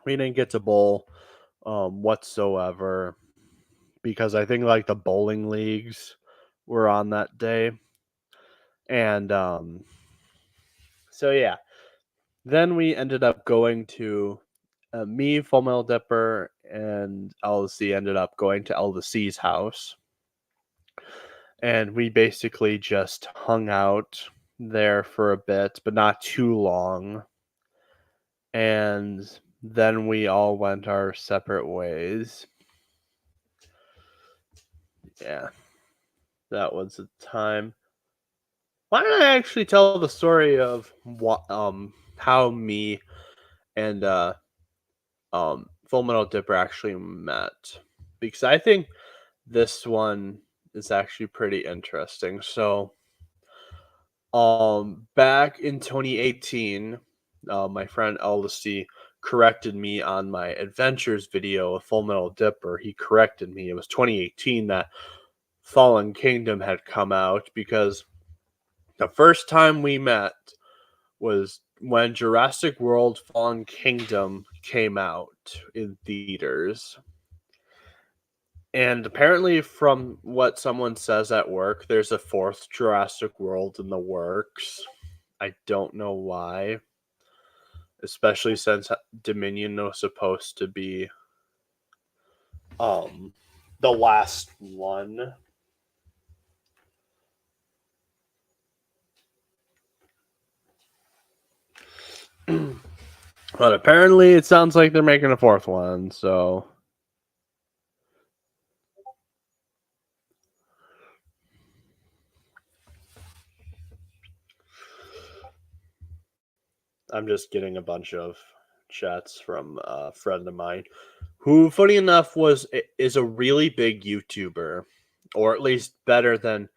we didn't get to bowl whatsoever because I think like the bowling leagues were on that day, and so yeah. Then we ended up going to me, Full Metal Dipper, and LC ended up going to LC's house. And we basically just hung out there for a bit, but not too long. And then we all went our separate ways. Yeah, that was the time. Why don't I actually tell the story of what, how me and Full Metal Dipper actually met? Because I think this one is actually pretty interesting. So, back in 2018, my friend LC corrected me on my adventures video of Full Metal Dipper. He corrected me. It was 2018 that Fallen Kingdom had come out because the first time we met was when Jurassic World Fallen Kingdom came out in theaters. And apparently, from what someone says at work, there's a fourth Jurassic World in the works. I don't know why. Especially since Dominion was supposed to be the last one. But apparently it sounds like they're making a fourth one, so I'm just getting a bunch of chats from a friend of mine who, funny enough, is a really big YouTuber, or at least better than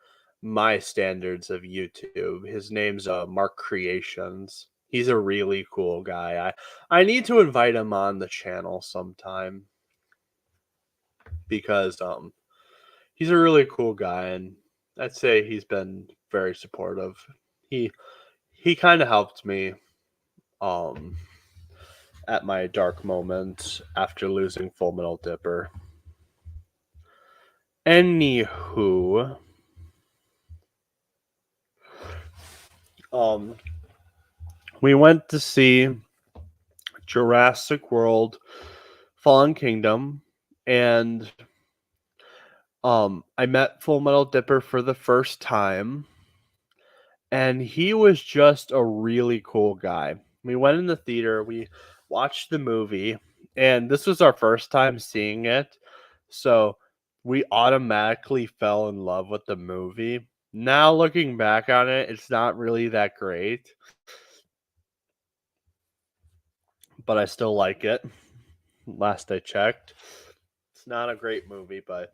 my standards of YouTube. His name's Mark Creations. He's a really cool guy. I need to invite him on the channel sometime because he's a really cool guy, and I'd say he's been very supportive. He kind of helped me at my dark moment after losing Full Metal Dipper. Anywho, we went to see Jurassic World Fallen Kingdom, and I met Full Metal Dipper for the first time, and he was just a really cool guy. We went in the theater, we watched the movie, and this was our first time seeing it, so we automatically fell in love with the movie. Now looking back on it, it's not really that great, but I still like it. Last I checked, it's not a great movie, but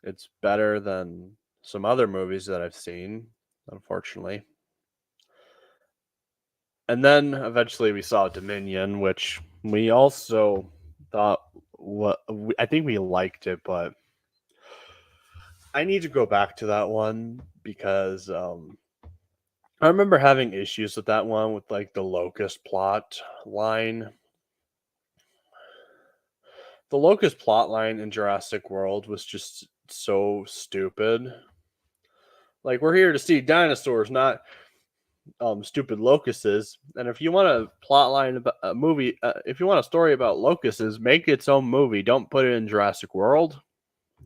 it's better than some other movies that I've seen, unfortunately. And then eventually we saw Dominion, which we also thought I think we liked it, but I need to go back to that one because I remember having issues with that one with like the locust plot line. The locust plot line in Jurassic World was just so stupid. Like, we're here to see dinosaurs, not stupid locusts. And if you want a plot line about a movie, if you want a story about locusts, make its own movie. Don't put it in Jurassic World.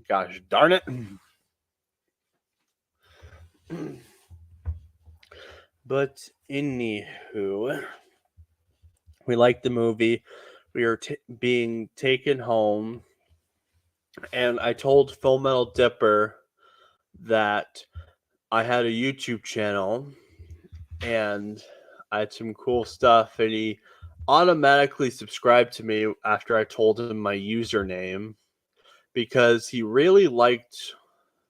Gosh darn it. But anywho, we liked the movie. We were being taken home, and I told Full Metal Dipper that I had a YouTube channel and I had some cool stuff, and he automatically subscribed to me after I told him my username because he really liked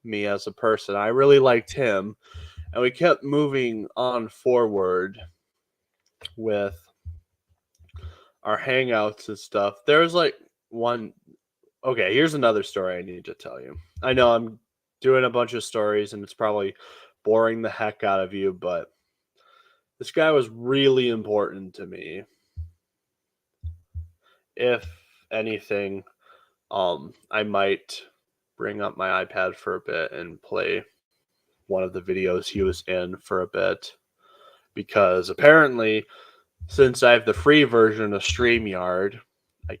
me as a person. I really liked him, and we kept moving on forward with our hangouts and stuff. There's like one. Okay, here's another story I need to tell you. I know I'm doing a bunch of stories and it's probably boring the heck out of you, but this guy was really important to me. If anything, I might bring up my iPad for a bit and play one of the videos he was in for a bit, because apparently, since I have the free version of StreamYard, I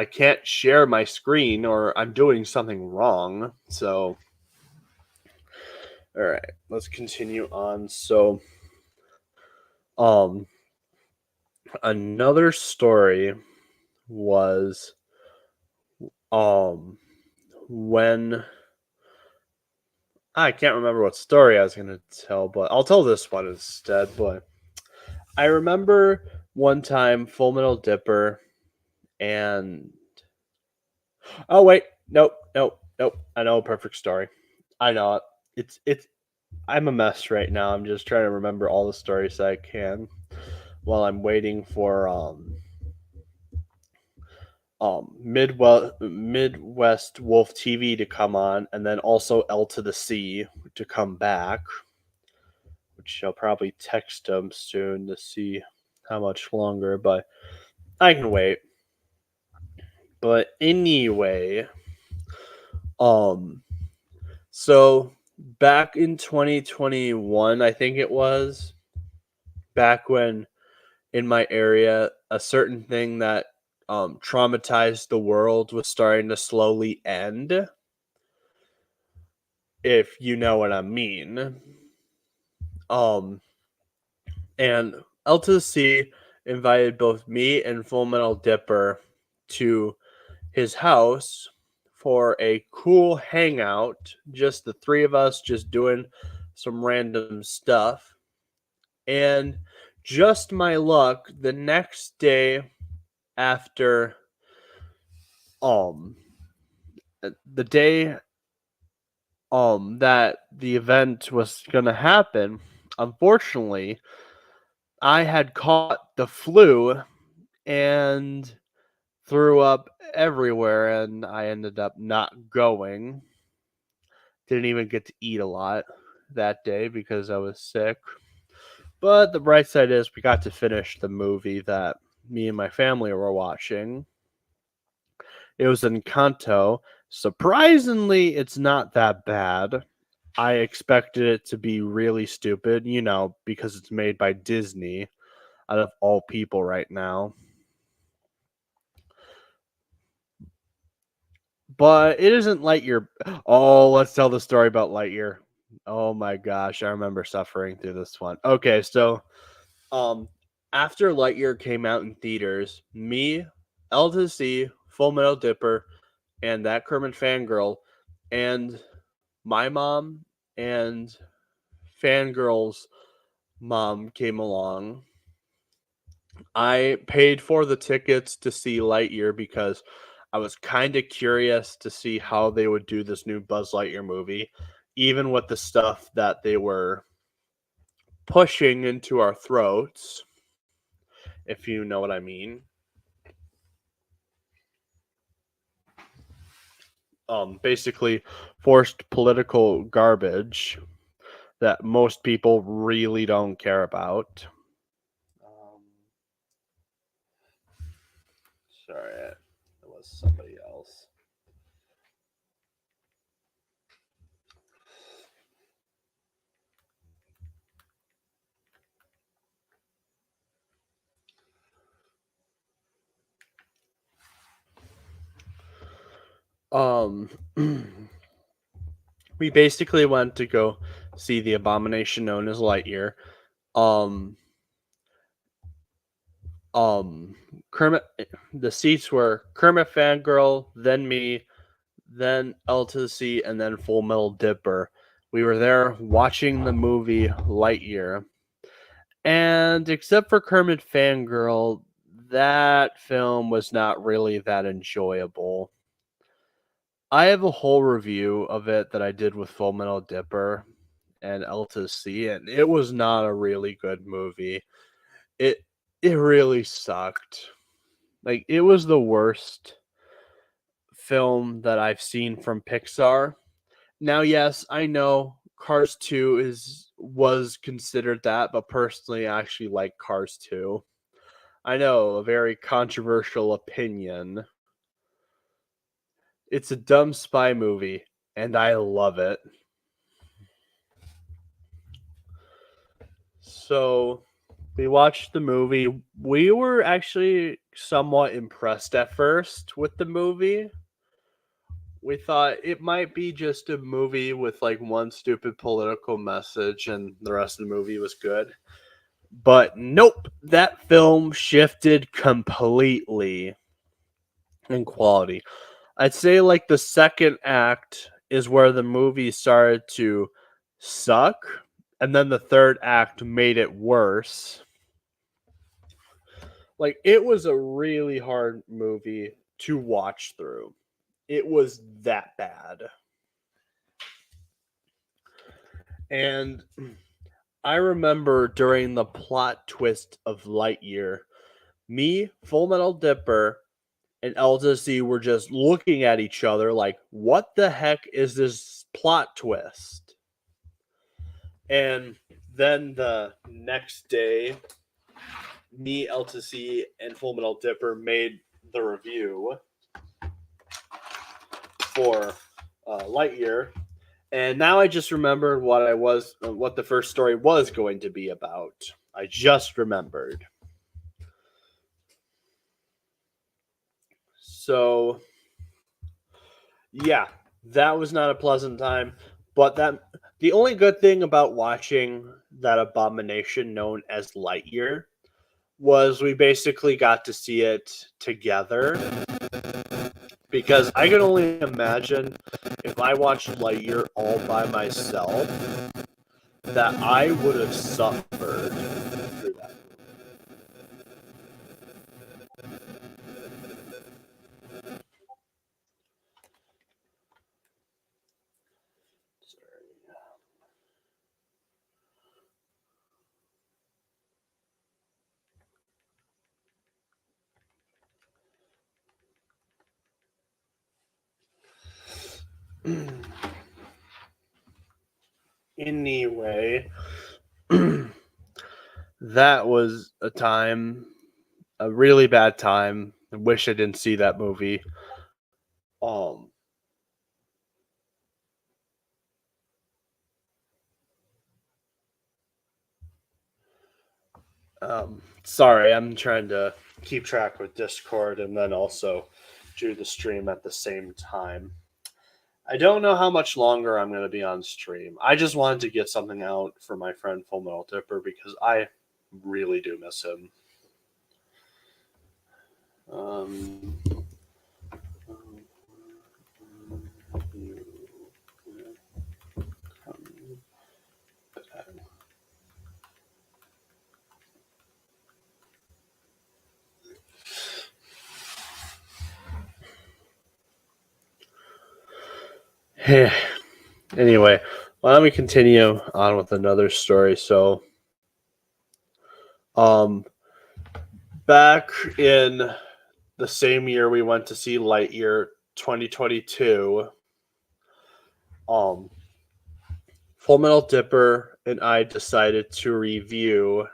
can't share my screen or I'm doing something wrong. So, all right, let's continue on. So, another story was when I can't remember what story I was going to tell, but I'll tell this one instead. But I remember one time Full Metal Dipper and oh wait, nope. I know a perfect story. I know it. It's I'm a mess right now. I'm just trying to remember all the stories I can while I'm waiting for Midwest Wolf TV to come on, and then also L to the C to come back, which I'll probably text them soon to see how much longer, but I can wait. But anyway, so back in 2021, I think it was, back when in my area a certain thing that traumatized the world was starting to slowly end, if you know what I mean. And L to the C invited both me and Full Metal Dipper to his house for a cool hangout, just the three of us just doing some random stuff. And just my luck, the next day after the day that the event was gonna happen, unfortunately, I had caught the flu and threw up everywhere, and I ended up not going. Didn't even get to eat a lot that day because I was sick. But the bright side is we got to finish the movie that me and my family were watching. It was Encanto. Surprisingly, it's not that bad. I expected it to be really stupid, because it's made by Disney, out of all people right now. But it isn't Lightyear. Oh, let's tell the story about Lightyear. Oh my gosh, I remember suffering through this one. Okay, so after Lightyear came out in theaters, me, L to C, Full Metal Dipper, and that Kermit fangirl, and my mom and fangirl's mom came along. I paid for the tickets to see Lightyear because I was kind of curious to see how they would do this new Buzz Lightyear movie, even with the stuff that they were pushing into our throats, if you know what I mean. Basically, forced political garbage that most people really don't care about. Sorry, it was somebody else. we basically went to go see the abomination known as Lightyear. Um, um, Kermit. The seats were Kermit Fangirl, then me, then L to the C, and then Full Metal Dipper. We were there watching the movie Lightyear, and except for Kermit Fangirl, that film was not really that enjoyable. I have a whole review of it that I did with Full Metal Dipper and L to C, and it was not a really good movie. It it really sucked. Like it was the worst film that I've seen from Pixar. Now, yes, I know Cars 2 was considered that, but personally I actually like Cars 2. I know, a very controversial opinion. It's a dumb spy movie, and I love it. So, we watched the movie. We were actually somewhat impressed at first with the movie. We thought it might be just a movie with like one stupid political message and the rest of the movie was good. But nope, that film shifted completely in quality. I'd say like the second act is where the movie started to suck, and then the third act made it worse. Like it was a really hard movie to watch through. It was that bad. And I remember during the plot twist of Lightyear, me, Full Metal Dipper, and LZC were just looking at each other like, what the heck is this plot twist? And then the next day, me, LTC, and Full Metal Dipper made the review for Lightyear. And now I just remembered what the first story was going to be about. I just remembered. So, yeah, that was not a pleasant time. But the only good thing about watching that abomination known as Lightyear was we basically got to see it together. Because I can only imagine if I watched Lightyear all by myself, that I would have suffered through that. Anyway, that was a really bad time. I wish I didn't see that movie. Um, Sorry, I'm trying to keep track with Discord and then also do the stream at the same time. I don't know how much longer I'm going to be on stream. I just wanted to get something out for my friend Full Metal Dipper because I really do miss him. Anyway, why don't we continue on with another story? So, back in the same year we went to see Lightyear 2022, Full Metal Dipper and I decided to review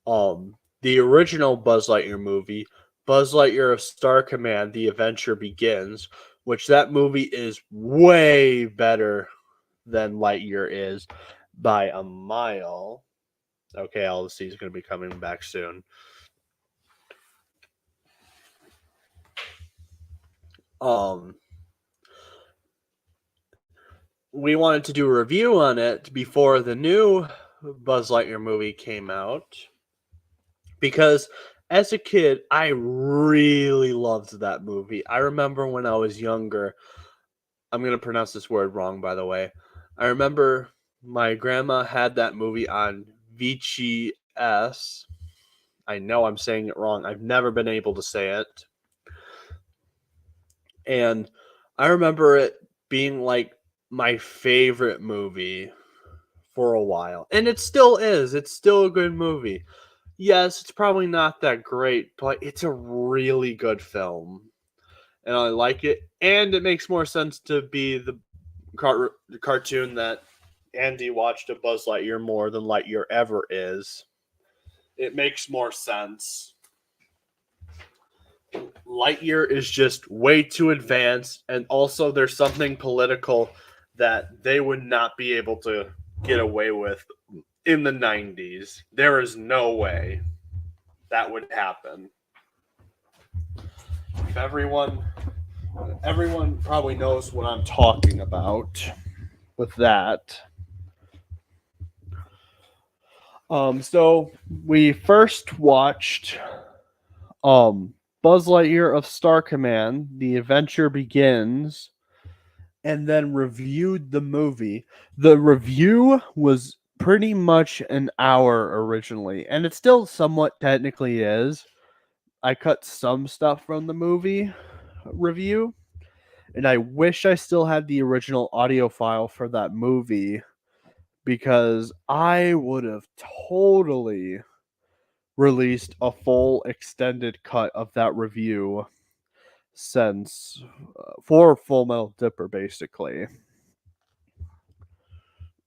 the original Buzz Lightyear movie, Buzz Lightyear of Star Command: The Adventure Begins, which that movie is way better than Lightyear is by a mile. Okay, LC is going to be coming back soon. we wanted to do a review on it before the new Buzz Lightyear movie came out. Because as a kid, I really loved that movie. I remember when I was younger, I'm going to pronounce this word wrong, by the way. I remember my grandma had that movie on VHS. I know I'm saying it wrong. I've never been able to say it. And I remember it being like my favorite movie for a while. And it still is. It's still a good movie. Yes, it's probably not that great, but it's a really good film. And I like it. And it makes more sense to be the cartoon that Andy watched of Buzz Lightyear more than Lightyear ever is. It makes more sense. Lightyear is just way too advanced, and also there's something political that they would not be able to get away with in the 90s. There is no way that would happen. Everyone probably knows what I'm talking about with that. So we first watched Buzz Lightyear of Star Command, The Adventure Begins, and then reviewed the movie. The review was pretty much an hour originally, and it still somewhat technically is. I cut some stuff from the movie review, and I wish I still had the original audio file for that movie, because I would have totally released a full extended cut of that review since for Full Metal Dipper, basically.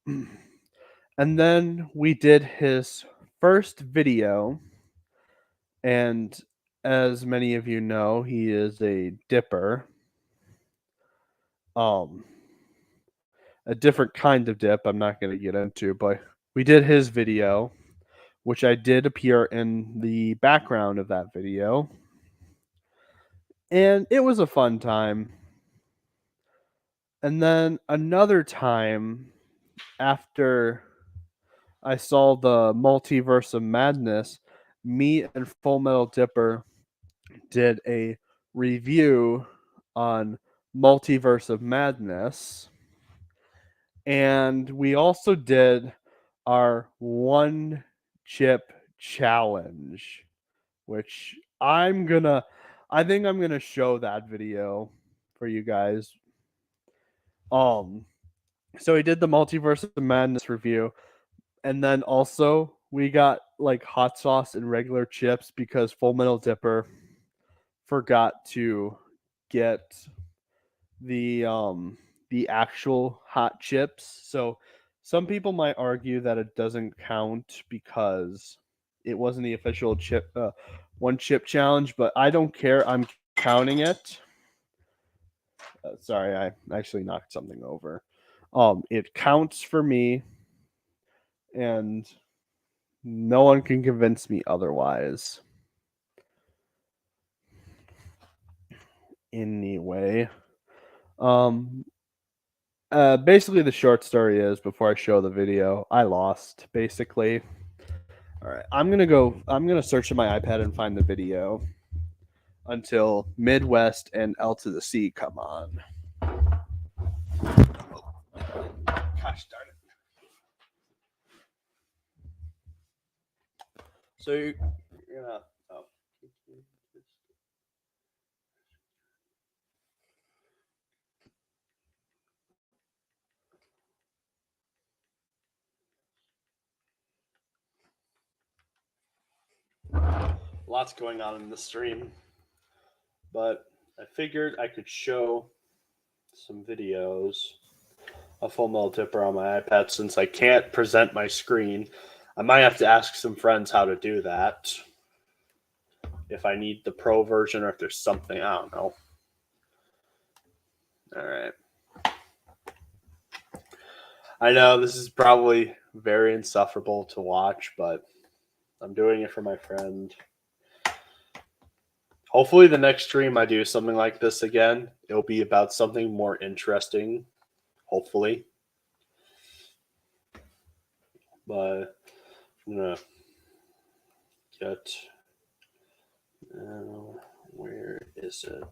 And then we did his first video, and as many of you know, he is a dipper. A different kind of dip I'm not going to get into, but we did his video, which I did appear in the background of that video. And it was a fun time. And then another time, after I saw the Multiverse of Madness, me and Full Metal Dipper did a review on Multiverse of Madness. And we also did our one chip challenge, which I think I'm gonna show that video for you guys. So we did the Multiverse of Madness review, and then also we got like hot sauce and regular chips because Full Metal Dipper forgot to get the actual hot chips. So some people might argue that it doesn't count because it wasn't the official one chip challenge, but I don't care. I'm counting it. Sorry, I actually knocked something over. It counts for me, and no one can convince me otherwise. Anyway, basically the short story is, before I show the video, I lost, basically. All right, I'm gonna search in my iPad and find the video until Midwest and L to the C come on. Gosh darn it. So you're gonna lots going on in the stream, but I figured I could show some videos of Full Metal Dipper on my iPad since I can't present my screen. I might have to ask some friends how to do that, if I need the pro version or if there's something, I don't know. All right. I know this is probably very insufferable to watch, but I'm doing it for my friend. Hopefully the next stream I do something like this again, it'll be about something more interesting. Hopefully. but I'm gonna get. Where is it?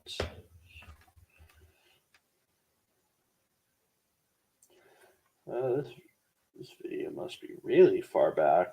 This video must be really far back.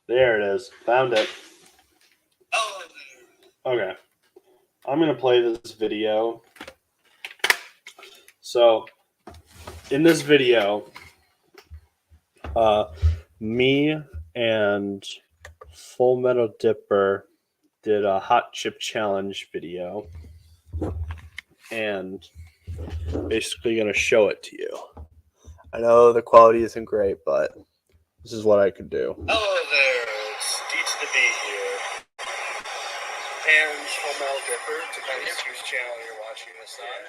There it is. Found it. Okay. I'm going to play this video. So, in this video, me and Full Metal Dipper did a hot chip challenge video. And basically going to show it to you. I know the quality isn't great, but this is what I could do. Hello there, it's Deets to be here. And Full Metal Dipper, depends whose channel you're watching this on.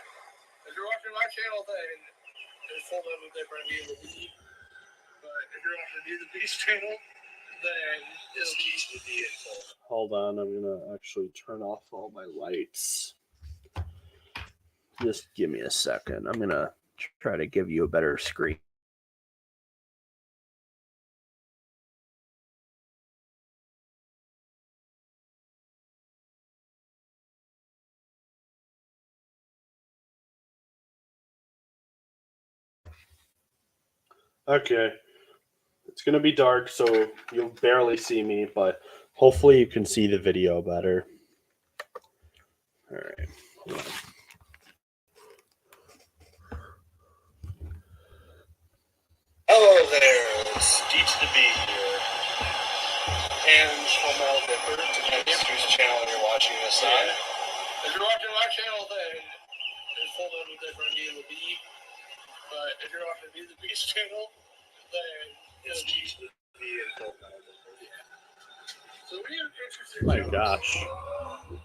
If you're watching my channel, then it's Full Metal Dipper and me the B. But if you're watching me the Beast channel, then it's Deets to be in full. Hold on, I'm going to actually turn off all my lights. Just give me a second. I'm going to try to give you a better screen. Okay, it's going to be dark, so you'll barely see me, but hopefully you can see the video better. All right, hold on. Hello there, it's Deets to be here. And Full Metal Dipper, depends whose channel you're watching this on. If you're watching my channel, then it's Full Metal Dipper and me the B. But if you're watching me the Beast channel, then it's Deets to be in Full Metal Dipper. Yeah. So we have interesting. Oh my gosh,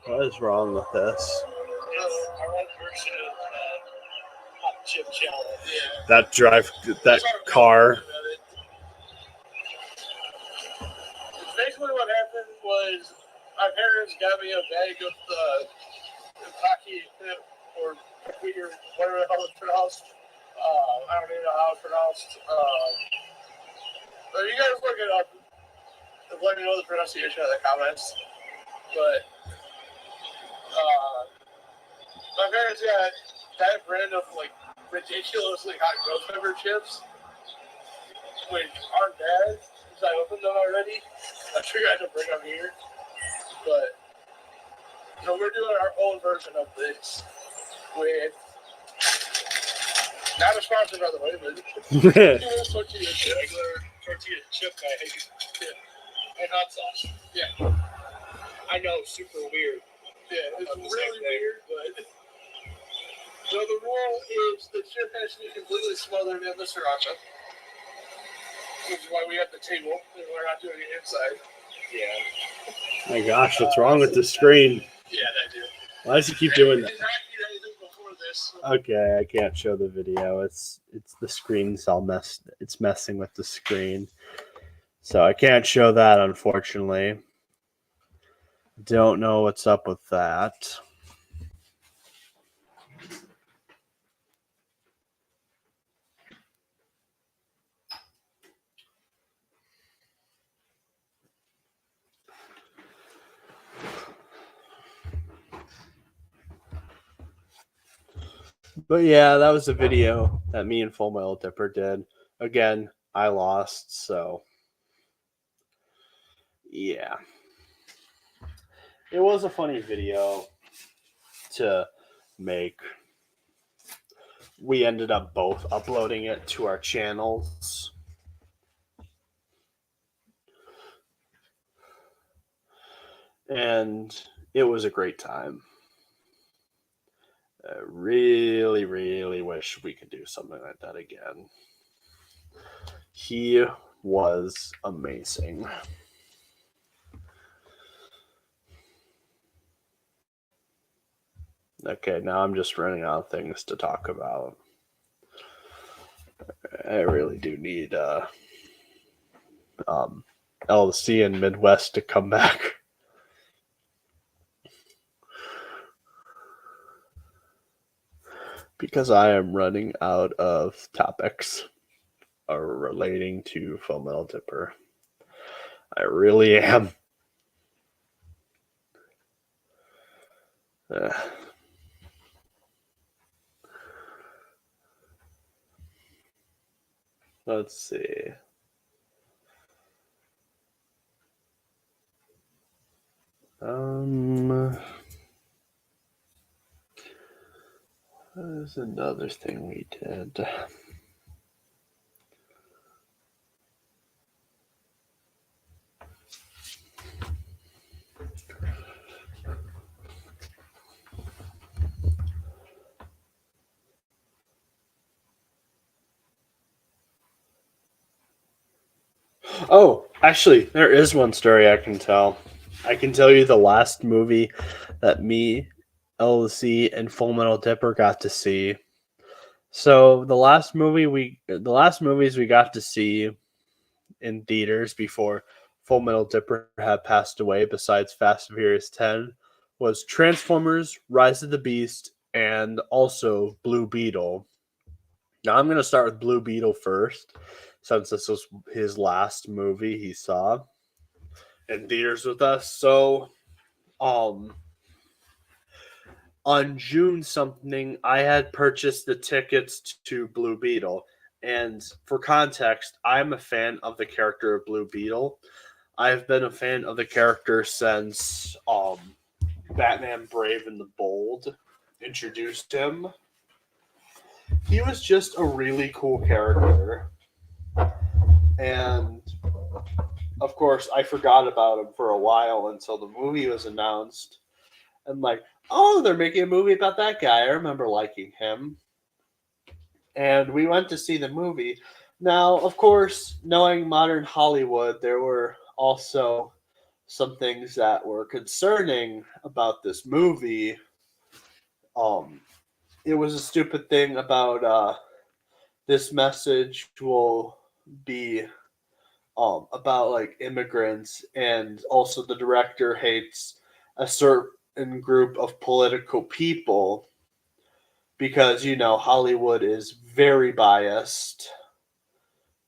what is wrong with this? It's our own version of hot chip challenge. Yeah. That car. Basically, what happened was my parents got me a bag of the hockey or whatever the hell it's pronounced. I don't even know how it's pronounced. But you guys look it up. Let me know the pronunciation in the comments. But my parents got that brand of like ridiculously hot ghost pepper chips, which aren't bad because I opened them already. I forgot to bring them here, but so we're doing our own version of this with not a sponsor by the way, but tortilla chip, regular tortilla chip bag, and hot sauce. Yeah, I know, super weird. Yeah, it's really weird, but. So the rule is the chip has to be completely smothered in the sriracha, which is why we have the table and we're not doing it inside. Yeah. My gosh, what's wrong with the screen? Yeah, that do. Why does he keep doing that? Before this. Okay, I can't show the video. It's the screen's all messed. It's messing with the screen, so I can't show that, unfortunately. Don't know what's up with that. But yeah, that was a video that me and Full Metal Dipper did. Again, I lost, so yeah. It was a funny video to make. We ended up both uploading it to our channels. And it was a great time. I really, really wish we could do something like that again. He was amazing. Okay, now I'm just running out of things to talk about. I really do need LC and Midwest to come back. Because I am running out of topics relating to Full Metal Dipper. I really am. Let's see. There's another thing we did. Oh, actually, there is one story I can tell. I can tell you the last movie that me, LC, and Full Metal Dipper got to see. So the last movies we got to see in theaters before Full Metal Dipper had passed away, besides Fast and Furious 10, was Transformers: Rise of the Beast and also Blue Beetle. Now I'm going to start with Blue Beetle first, since this was his last movie he saw in theaters with us. So, on June something, I had purchased the tickets to Blue Beetle. And for context, I'm a fan of the character of Blue Beetle. I've been a fan of the character since Batman Brave and the Bold introduced him. He was just a really cool character. And of course, I forgot about him for a while until the movie was announced. And like, oh, they're making a movie about that guy. I remember liking him. And we went to see the movie. Now, of course, knowing modern Hollywood, there were also some things that were concerning about this movie. It was a stupid thing about this message will be about like immigrants, and also the director hates a certain group of political people because Hollywood is very biased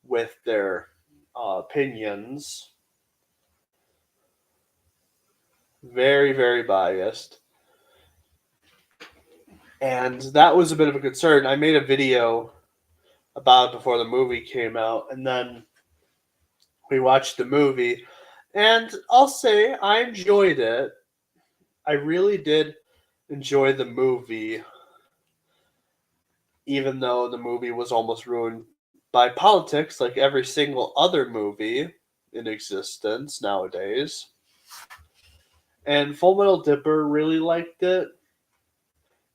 with their opinions, very, very biased. And that was a bit of a concern. I made a video about it before the movie came out, and then we watched the movie, and I'll say I enjoyed it. I really did enjoy the movie, even though the movie was almost ruined by politics, like every single other movie in existence nowadays. And Full Metal Dipper really liked it.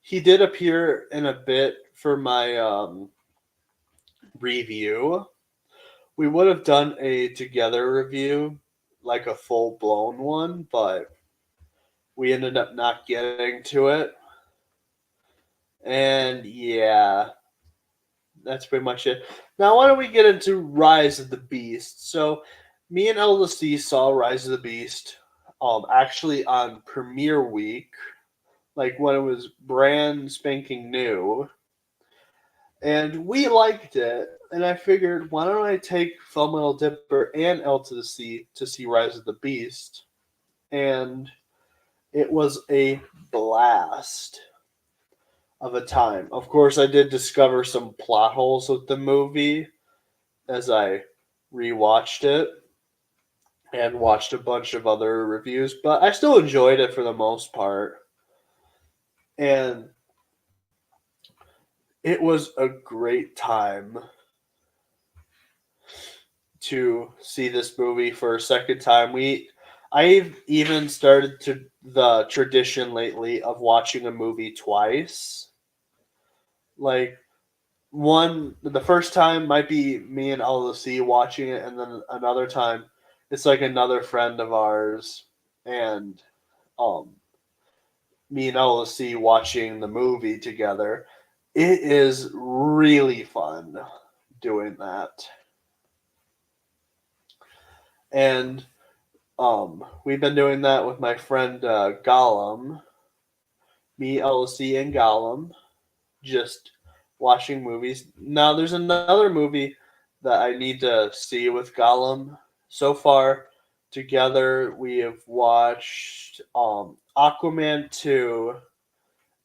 He did appear in a bit for my review. We would have done a together review, like a full-blown one, but we ended up not getting to it. And yeah, that's pretty much it. Now, why don't we get into Rise of the Beast? So, me and LC saw Rise of the Beast actually on premiere week, like when it was brand spanking new. And we liked it, and I figured, why don't I take Full Metal Dipper and L to the Sea to see Rise of the Beast? And it was a blast of a time. Of course, I did discover some plot holes with the movie as I rewatched it and watched a bunch of other reviews, but I still enjoyed it for the most part. And it was a great time to see this movie for a second time. I've even started the tradition lately of watching a movie twice. Like the first time might be me and LC watching it, and then another time it's like another friend of ours, and me and LC watching the movie together. It is really fun doing that. And we've been doing that with my friend Gollum, me, LC, and Gollum, just watching movies. Now, there's another movie that I need to see with Gollum. So far, together, we have watched Aquaman 2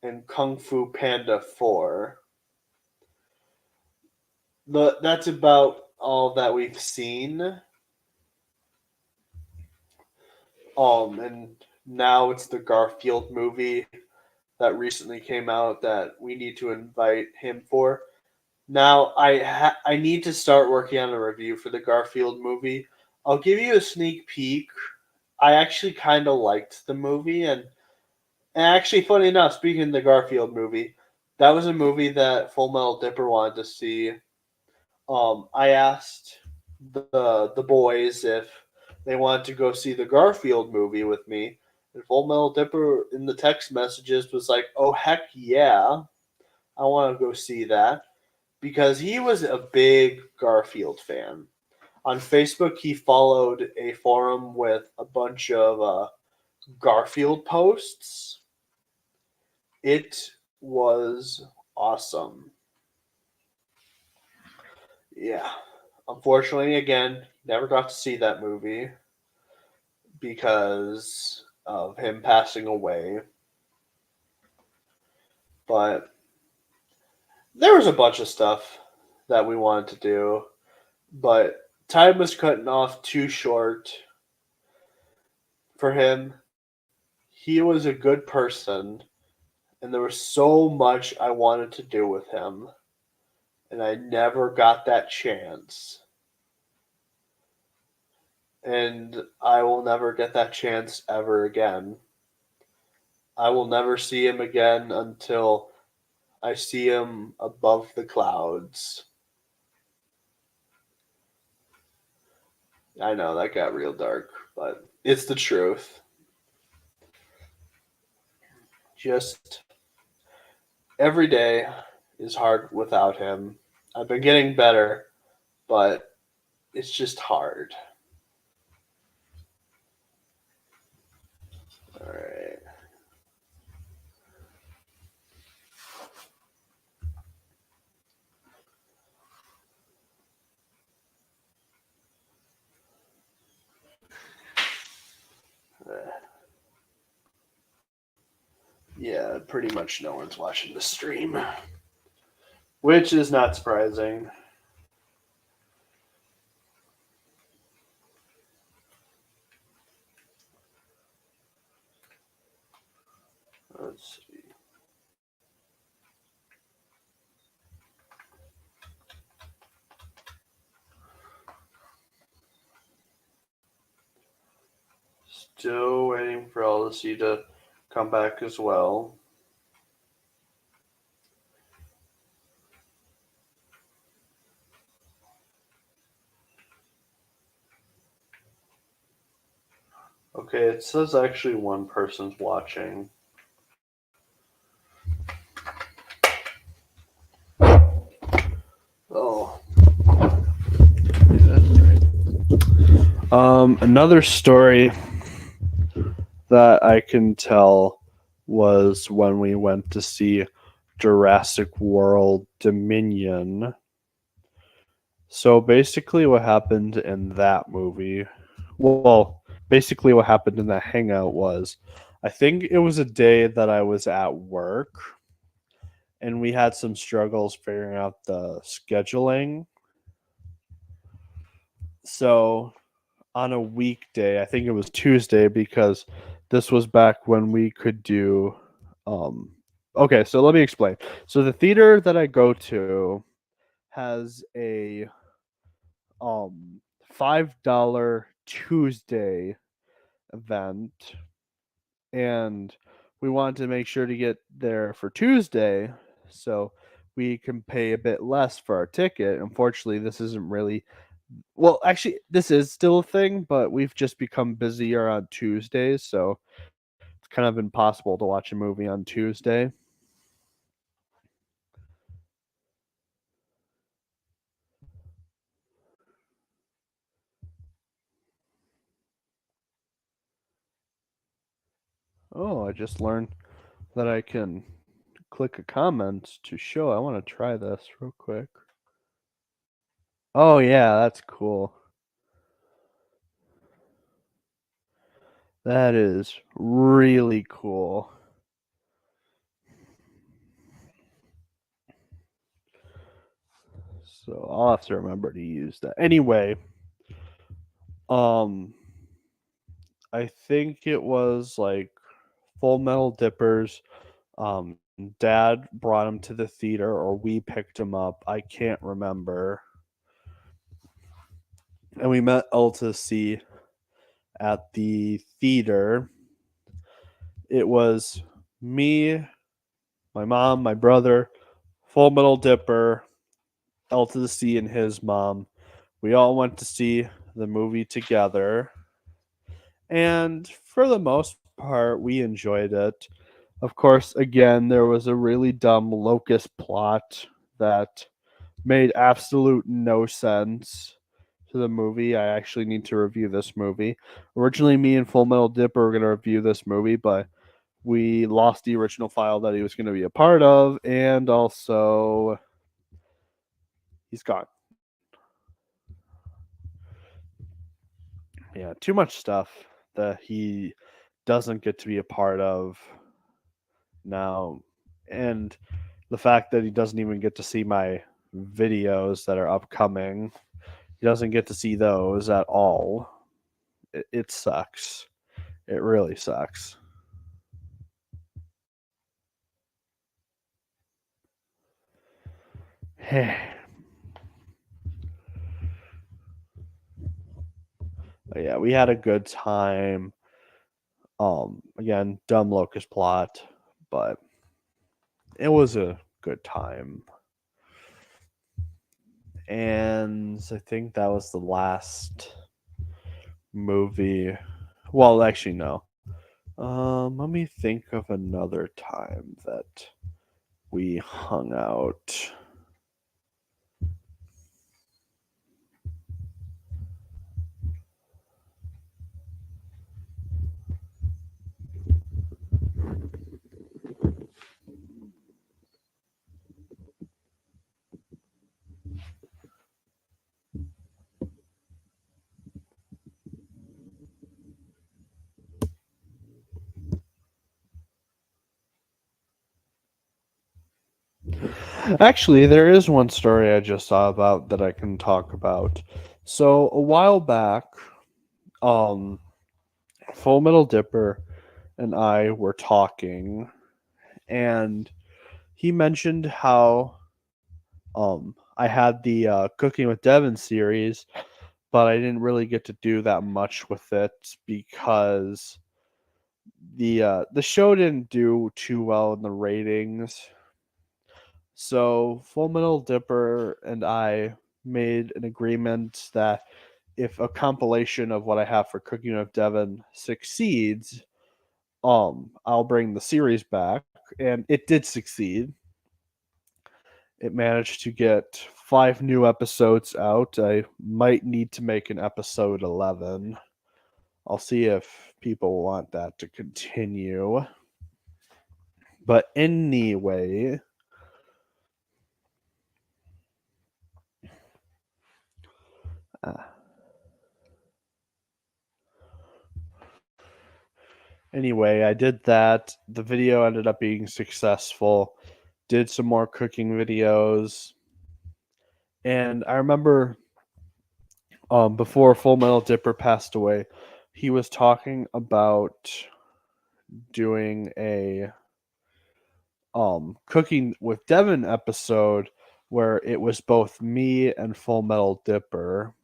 and Kung Fu Panda 4. That's about all that we've seen. And now it's the Garfield movie that recently came out that we need to invite him for. Now I need to start working on a review for the Garfield movie. I'll give you a sneak peek. I actually kind of liked the movie, and actually, funny enough, speaking of the Garfield movie, that was a movie that Full Metal Dipper wanted to see. I asked the boys if they wanted to go see the Garfield movie with me, and Full Metal Dipper in the text messages was like, "Oh heck yeah, I want to go see that," because he was a big Garfield fan. On Facebook, he followed a forum with a bunch of Garfield posts. It was awesome. Yeah. Unfortunately, again, never got to see that movie because of him passing away. But there was a bunch of stuff that we wanted to do, but time was cutting off too short for him. He was a good person, and there was so much I wanted to do with him, and I never got that chance. And I will never get that chance ever again. I will never see him again until I see him above the clouds. I know that got real dark, but it's the truth. Just every day is hard without him. I've been getting better, but it's just hard. All right. Yeah, pretty much no one's watching the stream, which is not surprising. Let's see. Still waiting for Odyssey to come back as well. Okay, it says actually one person's watching. Oh. Yeah, that's right. Another story that I can tell was when we went to see Jurassic World Dominion. So basically what happened in that movie, well, basically what happened in that hangout was, I think it was a day that I was at work and we had some struggles figuring out the scheduling. So on a weekday, I think it was Tuesday, because this was back when we could do okay, so let me explain. So the theater that I go to has a $5 Tuesday event, and we wanted to make sure to get there for Tuesday so we can pay a bit less for our ticket. Unfortunately, this isn't really, well, actually this is still a thing, but we've just become busier on Tuesdays, so it's kind of impossible to watch a movie on Tuesday. Oh, I just learned that I can click a comment to show. I want to try this real quick. Oh, yeah, that's cool. That is really cool. So I'll have to remember to use that. Anyway, I think it was like Full Metal Dippers. Dad brought him to the theater, or we picked him up. I can't remember. And we met Alta C at the theater. It was me, my mom, my brother, Full Metal Dipper, L to the C, and his mom. We all went to see the movie together. And for the most part, we enjoyed it. Of course, again, there was a really dumb locust plot that made absolute no sense to the movie. I actually need to review this movie. Originally, me and Full Metal Dipper were going to review this movie, but we lost the original file that he was going to be a part of, and also he's gone. Yeah, too much stuff that he doesn't get to be a part of now. And the fact that he doesn't even get to see my videos that are upcoming, he doesn't get to see those at all. It sucks. It really sucks. But yeah, we had a good time. Again, dumb locust plot, but it was a good time. And I think that was the last movie. Well, actually, no. Let me think of another time that we hung out. Actually, there is one story I just saw about that I can talk about. So a while back, Full Metal Dipper and I were talking, and he mentioned how I had the Cooking with Devin series, but I didn't really get to do that much with it because the show didn't do too well in the ratings. So Full Metal Dipper and I made an agreement that if a compilation of what I have for Cooking with Devin succeeds, I'll bring the series back, and it did succeed. It managed to get 5 new episodes out. I might need to make an episode 11. I'll see if people want that to continue. But anyway, I did that. The video ended up being successful. Did some more cooking videos. And I remember before Full Metal Dipper passed away, he was talking about doing a Cooking with Devin episode where it was both me and Full Metal Dipper.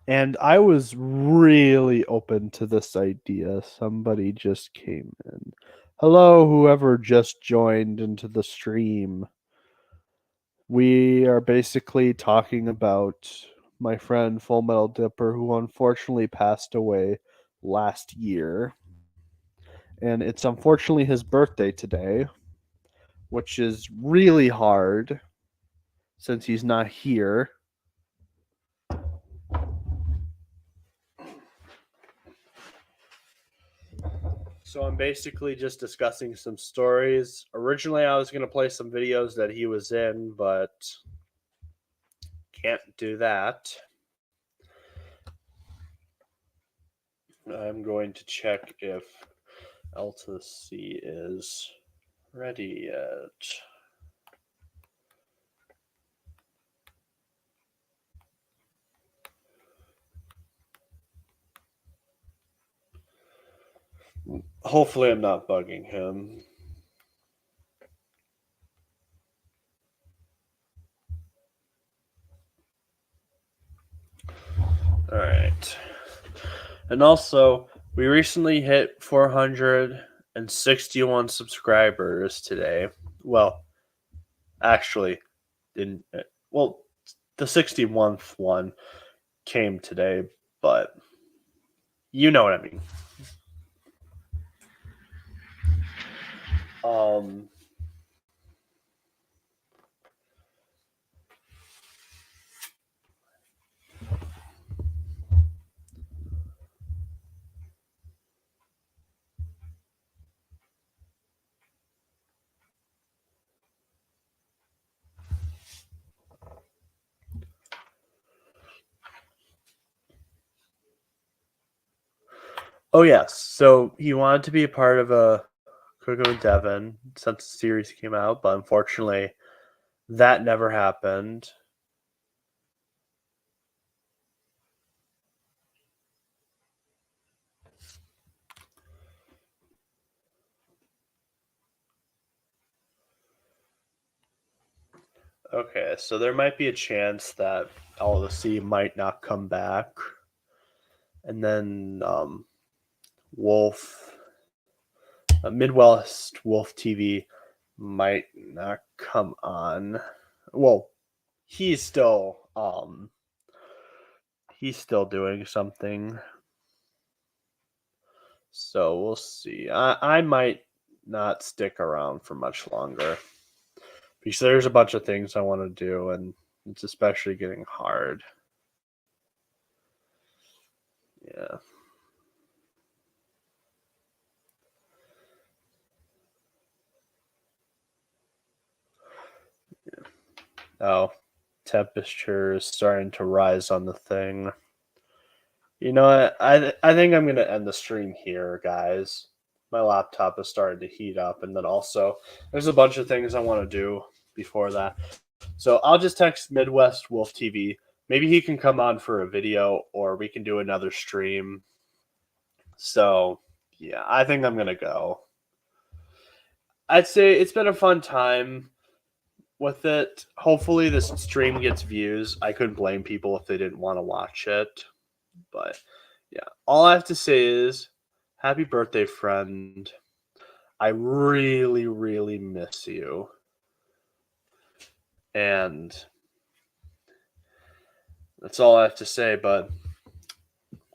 And I was really open to this idea. Somebody just came in. Hello, whoever just joined into the stream. We are basically talking about my friend Full Metal Dipper, who unfortunately passed away last year. And it's unfortunately his birthday today, which is really hard since he's not here. So I'm basically just discussing some stories. Originally, I was going to play some videos that he was in, but can't do that. I'm going to check if Alta C is ready yet. Hopefully I'm not bugging him. All right. And also, we recently hit 461 subscribers today. Well, actually, the 61st one came today, but you know what I mean. Oh yes, so he wanted to be a part of a Cooking with Devin since the series came out, but unfortunately, that never happened. Okay, so there might be a chance that Alta C might not come back. And then Midwest Wolf TV might not come on. Well, he's still doing something. So we'll see. I might not stick around for much longer because there's a bunch of things I want to do, and it's especially getting hard. Yeah. Oh, temperature is starting to rise on the thing. You know what? I think I'm gonna end the stream here, guys. My laptop is starting to heat up, and then also there's a bunch of things I want to do before that. So I'll just text Midwest Wolf TV. Maybe he can come on for a video, or we can do another stream. So yeah, I think I'm gonna go. I'd say it's been a fun time with it. Hopefully this stream gets views. I couldn't blame people if they didn't want to watch it. But yeah, all I have to say is happy birthday, friend. I really, really miss you. And that's all I have to say, but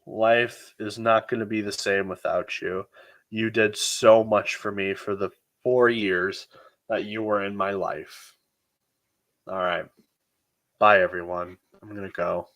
life is not going to be the same without you. You did so much for me for the 4 years that you were in my life. All right. Bye, everyone. I'm going to go.